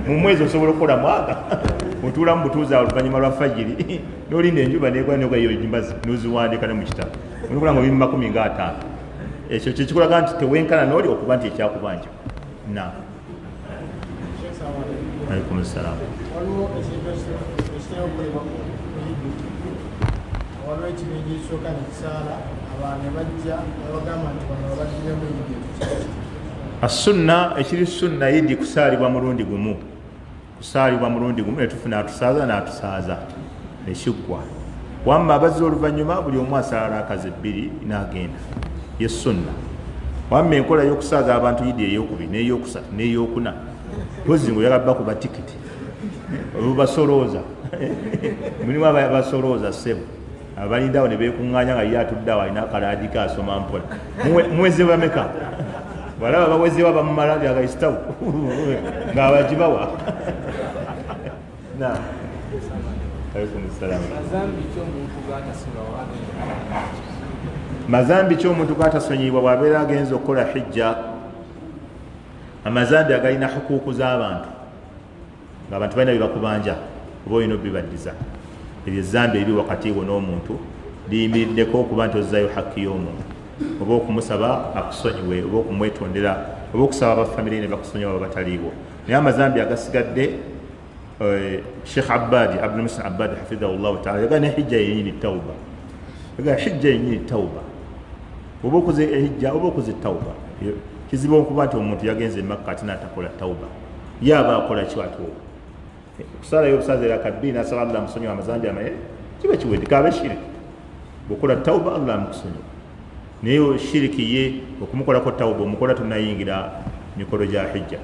mu mwezi osobola okukola mwaga, otuulamu butuuzi awo oluvannyuma lwa fajiri n'olinda enjuba negwa nogayo njimbazi n'oziwandiika ne mu kitabo olikola nga 50. Ekyo kyekikulaga nti tewenkana n'oli okuba nti ekyakubanja. Naam. Alaikum salaam. Waliwo ekibiinja ekisooka ne kisaala abantu ne bajja ne bagamba nti bano babaddiramu ebintu. Asunna, ekiri sunna yidi kusaalibwa mulundi gumu, kusaalibwa mulundi gumu ne tufuna atusaaza n'atusaaza nekiggwa. Wamma abazza oluvannyuma buli omu asaala akazi 2 n'agenda, ye sunna. Wamma enkola y'okusaaza abantu yidi ey'okubiri n'ey'okusatu n'ey'okuna, mpozi ng'oyagala bakuba tikiti olubasolooza mulimu abasolooza ssebo abalindawo ne beekuŋŋaanya nga ye atudde awo alina akalaadi ke asoma mpola. Mwezi bameka? balaba bawezewa bamumala lyagaisitawo ng'abagibawa. Naam. Alaikum salaam. Mazambi ky'omuntu g'atasonyiyibwa bw'abeera agenza okukola hijja. Amazambi agalina hukuuku z'abantu ng'abantu balina bibakubanja oba olina obibaddiza. Ebyo ezambi eri wakati wo n'omuntu liyimiriddeko okuba nti ozzayo hakki y'omuntu oba okumusaba akusonyiwe oba okumwetondera oba okusaba abafamire ne bakusonyiwa baba bataliiwo. Naye amazambi agasigadde Sheikh Abbadi Abdul Muhsin Abbadi hafidhahullahu ta'ala yagana hijja yenyini tauba. Yagana hijja yenyini tauba. Oba okuze hijja oba okuze tauba. Kizibu okuba nti omuntu yagenze Makka ate n'atakola tauba. Yaba akola kiwato. Kusala y'obusaze rakabbi n'asaba Allah amusonyiwe amazambi amaye kiba kiwedde kabe shiriki. Bw'okola tauba Allah amukusonyiwa. Naye shiriki ye okumukolako tauba omukola tonayingira mikolo gya hijja.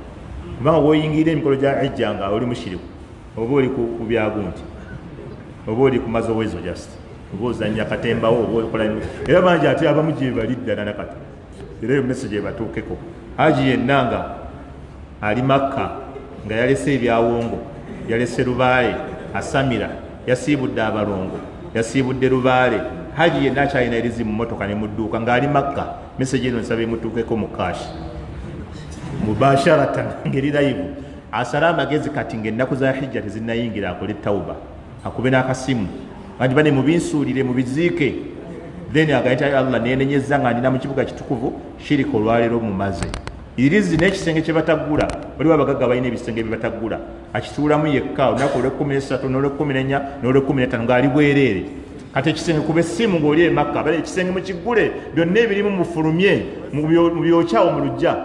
Kubanga bw'oyingira emikolo gya hijja nga oli mushiriku oba oli ku byagunti oba oli ku mazowezo just oba ozannya katembawo oba okola era bangi ate abamu gye bali ddala nakati era eyo message ebatuukeko. Haji yenna nga ali Makka nga yalese ebyawongo yalese Lubaale asamira yasiibudde abalongo yasiibudde Lubaale haji yenna akyalina erizi mu mmotoka ne mu dduuka ng'ali Makka message eno nsaba emutuukeko mu kashi mubasharatan ngeri live asala amagezi kati ng'ennaku za hijja tezinnayingira akole tauba akube n'akasimu bangi bane mubinsuulire mubiziike then agayita Allah nenenyezza nga ndina mu kibuga kitukuvu shirika olwaleero mumaze irizi n'ekisenge kye bataggula waliwo abagagga balina ebisenge bye bataggula akituulamu yekka olunaku olw'ekumi-nesatu n'olw'ekumi-nnya n'olw'ekumi-n'ettaano ng'ali bwereere kati ekisenge kuba essimu ng'oli e Makka bale ekisenge mukiggule byonna ebirimu mufulumye mu byokyawo mu lujja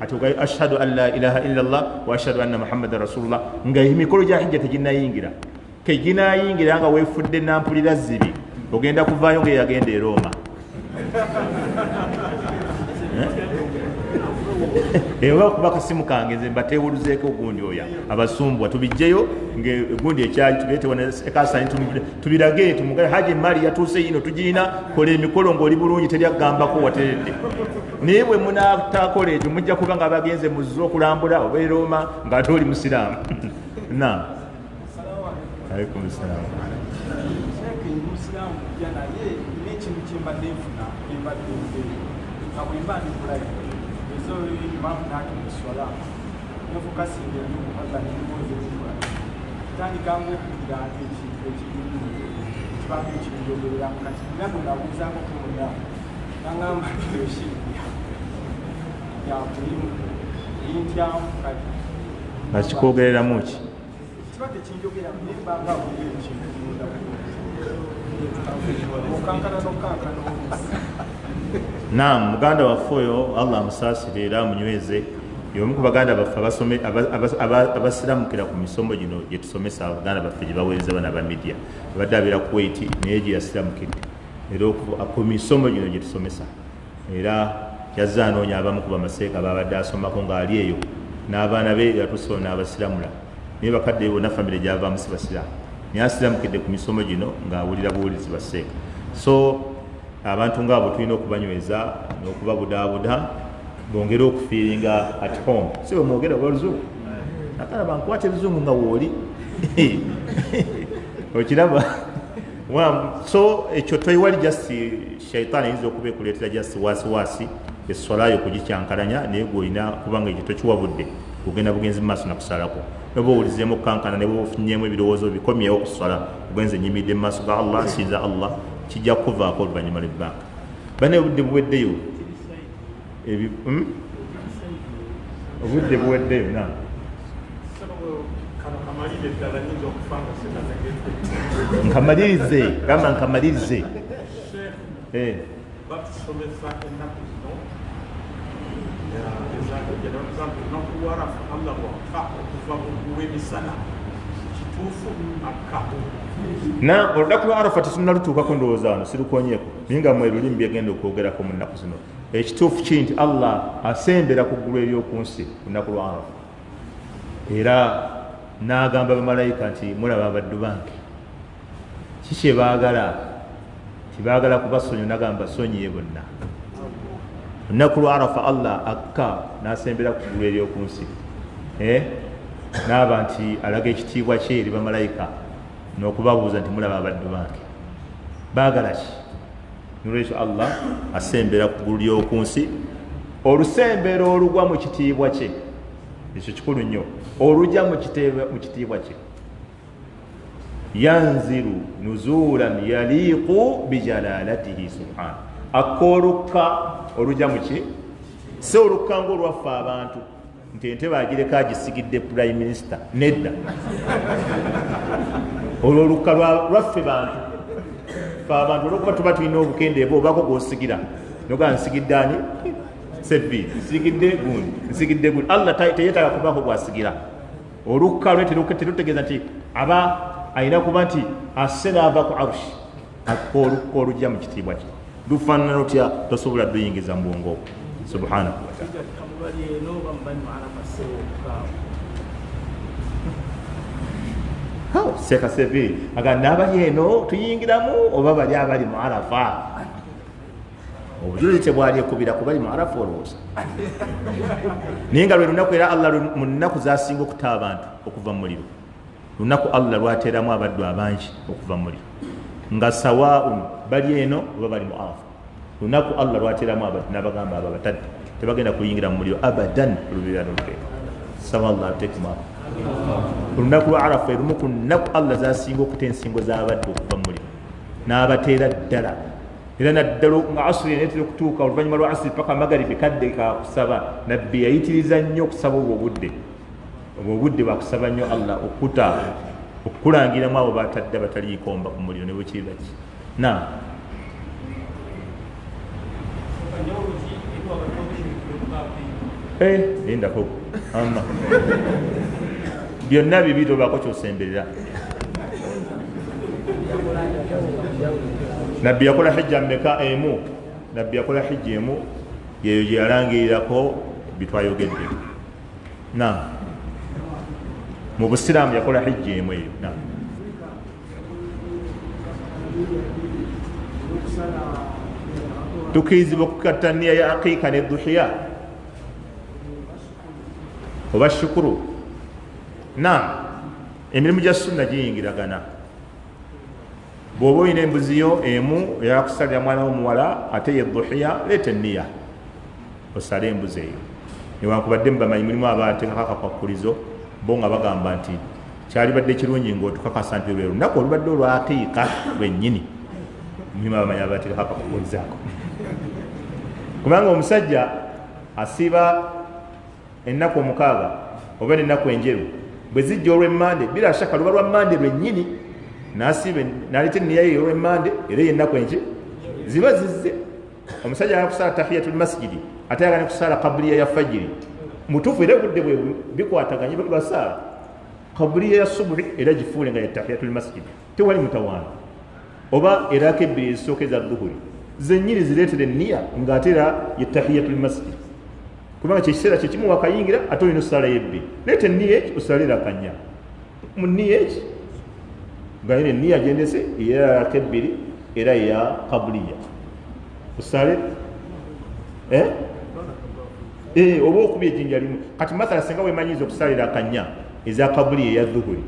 ati ogayo ashhadu an la ilaha illallah wa ashhadu anna muhammadan rasulullah nga emikolo gya hijja teginnayingira keginayingira nga weefudde nampulira zibi ogenda kuvaayo ng'eyagenda e Roma oba kuba kasimu kange nze mbateewuluzeeko ogundi oya abasumbwa tubijjeyo ngaegundi ekyali tuleetewa ekasani tubirage tumugale haji mali yatuuse yino tugirina kola emikolo ng'oli bulungi teryagambako wateredde naye bwe munatakola ekyo mujja kuba nga bagenze muzze okulambula oba e Roma ng'ate oli musiraamu. Naam. Alaikum salaam. So imam naki muswala nofo kasinde Allah ni muze tani kango kugira ekintu kibange kinjogera kati nabo nabuza ko kumunda nangamba yoshi ya kulimu intya kati nakikogerera muki kibate kinjogera mbanga buli ekintu mukankana nokankana Naam, muganda waffe oyo Allah amusaasire era amunyweze y'omu ku baganda baffe abasiramukira ku misomo gino gye tusomesa abaganda baffe gye baweereza bana ba media abadde abeera Kuwait naye gye yasiramukidde era ku misomo gino gye tusomesa era yazze anoonya abamu ku bamaseeka babadde asomako ng'ali eyo n'abaana be yatusobola n'abasiramula naye bakadde bonna famire gyavaamu si basiraamu naye asiramukidde ku misomo gino ng'awulira buwulizi baseeka. So abantu ngaabo tulina okubanyweza n'okubabudaabuda bongera okufiiringa at home si bwe mwogera oluzungu nakala bankwata ebizungu nga wooli okiraba. So ekyo toyiwali just shaitaani eyinza okuba ekuleetera just waasiwaasi essolayo okugikyankalanya naye gwolina kubanga ekyo tokiwabudde ogenda bugenzi mu maaso nakusalako oba owulizeemu okukankana ne bwe ofunyeemu ebirowoozo bikomyewo okusala ogenze nyimidde mu maaso ga Allah nsinza Allah kijja kuvaako oluvannyuma lw'ebbanga. Bane obudde buweddeyo obudde buweddeyo na nkamalirize gamba nkamalirize batusomesa ennaku zino nokuwarafu Allah waka okuva w'emisana kituufu akka na olunaku lwa Arafa tetunnalutuukako ndowooza wano sirukonyeeko naye nga mwe lulimi byegenda okwogerako mu nnaku zino. Ekituufu ki nti Allah asembera ku ggulu ery'oku nsi ku lunaku lwa Arafa era n'agamba bamalayika nti mulaba abaddu bange ki kye baagala tibaagala kubasonyiwa nagamba basonyiye bonna olunaku lwa arafa allah akka nasembera ku ggulu ery'oku nsi n'aba nti alaga ekitiibwa kye eri bamalayika n'okubabuuza nti mulaba abaddu bange baagala ki nolwekyo allah asembera ku ggulu ly'oku nsi olusembero olugwa mu kitiibwa kye ekyo kikulu nnyo olujja mu kitiibwa kye yanziru nuzulan yaliqu bijalalatihi subhana akoolukka olujja muki si olukka ngaolwaffe abantu nti entebe agireka agisigidde prime minister nedda olwo olukka lwaffe bantu fe abantu olwokuba tuba tulina obukendeeba obako gwosigira noga nsigidde ani sebbi nsigidde gundi nsigidde gundi allah teyetaaga kubako gwasigira olukka lwe terutegeeza nti aba ayina kuba nti asse naava ku arushi olukka olujja mu kitiibwa kye lufaanana lutya tosobola luyingiza mu bwongo subhanahu wataala seka seviri aga nabali eno tuyingiramu oba bali abali mu arafa obujulizi tebwali ekubira kubali mu arafa olowooza naye nga lwe lunaku era allah mu nnaku zasinga okuta abantu okuva mu muliro lunaku allah lwateeramu abaddu abangi okuva mu muliro nga sawaun bali eno oba bali mu arafa lunaku allah lwateeramu abaddu n'abagamba abo abatadde tebagenda kuyingira mu muliro abadan olubira nolukeeka saba allah ateekemu abo olunaku lwa arafa erumu ku nnaku allah zasinga okuta ensingo z'abaddu okuva mu muliro n'abateera ddala era naddala nga asuli netera okutuuka oluvannyuma lwa asuli paka magaribi kadde kakusaba nabbi yayitiriza nnyo okusaba obwo obudde bwakusaba nnyo allah okukulangiramu abo batadde bataliikomba ku muliro ne bwekiriba ki na lindako ama byonna bibi tobako kyosemberera nabbi yakola hijja mmeka emu nabbi yakola hijja emu yeyo gye yalangirirako bitwayogedde na mu busiraamu yakola hijja emu eyo na tukirizibwa okukatta nniya ya aqiika nedduhiya oba shukuru na emirimu gya sunna giyingiragana bw'oba olina embuziyo emu eyakusalira mwana w'omuwala ate ye duhiya leeta enniya osale embuzi eyo newankubadde mubamanyi mulimu abateekako akakwakulizo bo nga bagamba nti kyalibadde kirungi ng'otukakasa nti lwe lunaku olubadde olwakiika lwennyini mulimu abamanyi abateekako akakwakulizaako kubanga omusajja asiiba ennaku omukaaga oba n'ennaku enjeru bwe zijja olw'emmande bila shaka luba lwa mmande lwennyini nasibe nalete niya ye olw'emmande era yennaku enki ziba zizze omusajja ayakusala tahiyatul masjidi ate ayagala kusala qabliya ya fajiri mutuufu era budde bwe bikwataganye basaala qabliya ya subuhi era gifuule nga ye tahiyatul masjidi tewali mutawaana oba erako ebbiri ezisooka eza dhuhuri zennyini zireetere enniya ng'ate era ye tahiyatul masjidi kubanga kyekiseera kyekimu wakayingira ate olina osala yebbiri leeta enniya eki osalira akanya mu nniya eki nga yine enniya gendese erako ebbiri era ya qabliya osale oba okuba ejjinja limu kati mathala singa wemanyiza okusalira akanya eza qabliya eya dhuhuri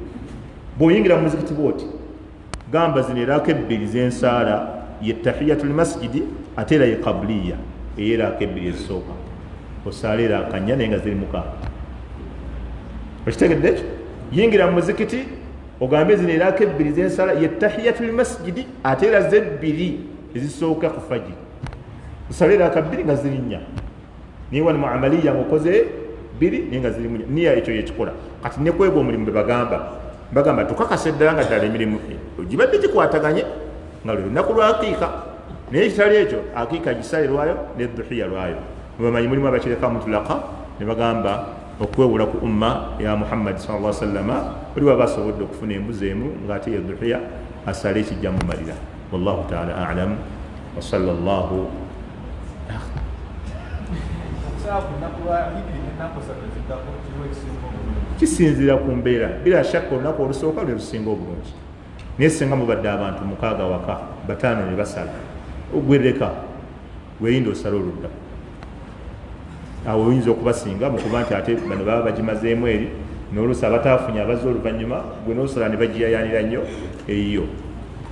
bw'oyingira mu muzikiti bwoti gamba zino erako ebbiri zensaala ye tahiyatul masjidi ate era ye qabliya eyerako ebbiri ezisooka osalira akanya naye nga ziri mukaaga okitegedde ekyo yingira mu muzikiti ogambe zino erako ebbiri zensala ye tahiyatul masjidi ate era zebbiri ezisooka ku fajiri osalira akabbiri nga ziri nnya niye wano mu amaliya ngaokoze bbiri naye nga ziri munya niya ekyo yekikola kati nekwega omulimu bagamba tukakasa eddala nga ddala emirimu gibadde gikwataganye nga lwe lunaku lwa akiika naye ekitali ekyo akiika gisale lwayo nedduhiya lwayo mubamanyi mulimu abakireka mutulaka ne bagamba okwewula ku umma ya muhammadi sallallahu alaihi wasallam buli waba asobodde okufuna embuzi emu ng'ate ye duhiya asale ekijja mu malira wallahu taala alam wa sallallahu kisinzira ku mbeera bila shakka olunaku olusooka lwe lusinga obulungi naye singa mubadde abantu mukaaga waka bataano ne basala ogwereka weyinda osala oludda awo oyinza okubasinga mukuba nti ate bano baba bagimazeemu eri n'oluusi abataafunye abazze oluvannyuma gwe n'osala ne bagiyayanira nnyo eyiyo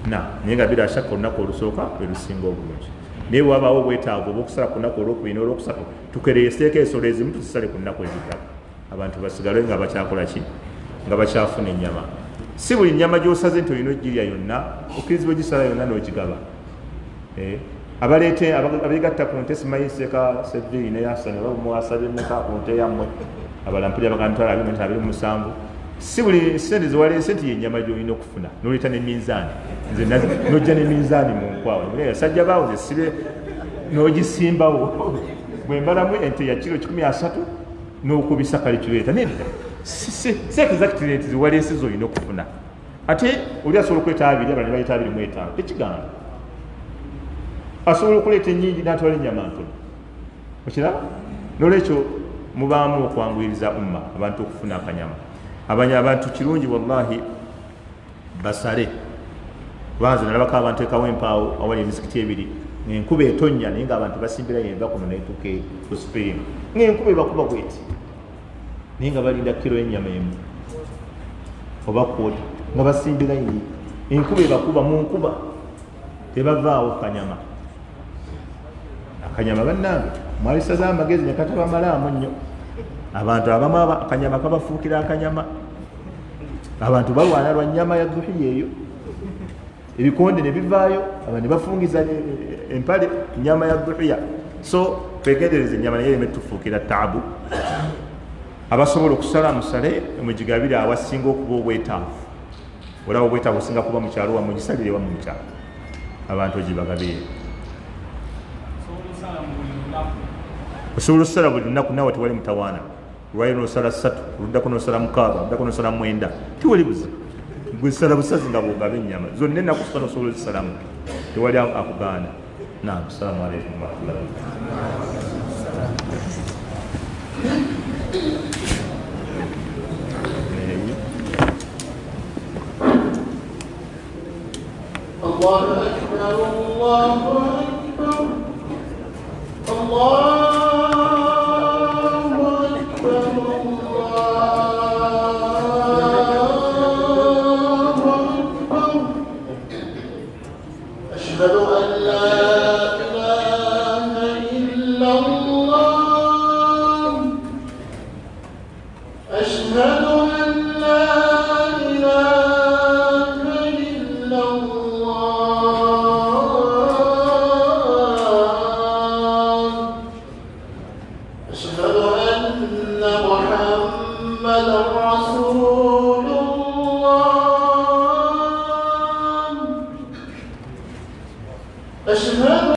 naye nga bila shaka olunaku olusooka lwe lusinga obulungi naye wabaawo obwetaavu obwokusala ku lunaku olwokubiri n'olwokusatu tukereeseeko ensolo ezimu tuzisale ku nnaku eziddako abantu basigale nga bakyakola ki nga bakyafuna ennyama si buli nnyama gy'osaze nti olina ogirya yonna okkirizibwa ogisala yonna n'ogigaba abeegatta ku nte simanyi seeka seviri neyasane bamuwasabye meka ku nte yammwe abalampulira bakantwala 27 si buli sente zewaleese nti yennyama gy'olina okufuna n'oleeta neminzaani nze n'ojja neminzaani mu nkwawa sajja baawo ze sibe n'ogisimbawo bwe mbalamu ente ya kiro 13 n'okubisa kale kireeta nedda si exactly nti zewaleese z'olina okufuna ate oli asobola okweta 2 abala ne bayita 25 tekigamba asobola okuleeta ennyingi n'atwala ennyama ntono okiraba n'olwekyo mubaamu okwanguyiriza umma abantu okufuna akanyama abantu kirungi wallahi basale banze nalabako abantu ekawo empaawo awali emizikiti ebiri ng'enkuba etonnya naye ng'abantu basimbirayo enva kuno neetuuka ku spring ng'enkuba ebakuba bweti naye nga balinda kiro y'ennyama emu oba kwota nga basimbirayo enkuba ebakuba mu nkuba tebavaawo kanyama akanyama bannange mwalisaza amagezi ne katabamalaamu nnyo abantu abamu akanyama kabafuukira akanyama abantu balwana lwa nnyama ya dhuhiya eyo ebikonde ne bivaayo abantu ne bafungiza empale nnyama ya dhuhiya so twegendereza ennyama naye ereme tufuukira taabu abasobola okusala musale mugigabire awasinga okuba obwetaavu olaba obwetaavu osinga kuba mukyalo wamu gisalire wamu mukyalo abantu ogibagabire osobola okusala buli lunaku nawe tewali mutawaana olwayo nosala 3 oluddako nosala 6 oluddako nosala 9 tiwali buzibu gwesala busazi nga bwogaba ennyama zonna ennaku sala osobola ozisalamu tewali akugaana naam assalamu alaikum warahmatullahi الله أكبر الله أكبر الله أشهد أن لا إله إلا الله أشهد أن لا إله إلا الله أشهد أن محمدا رسول الله أشهد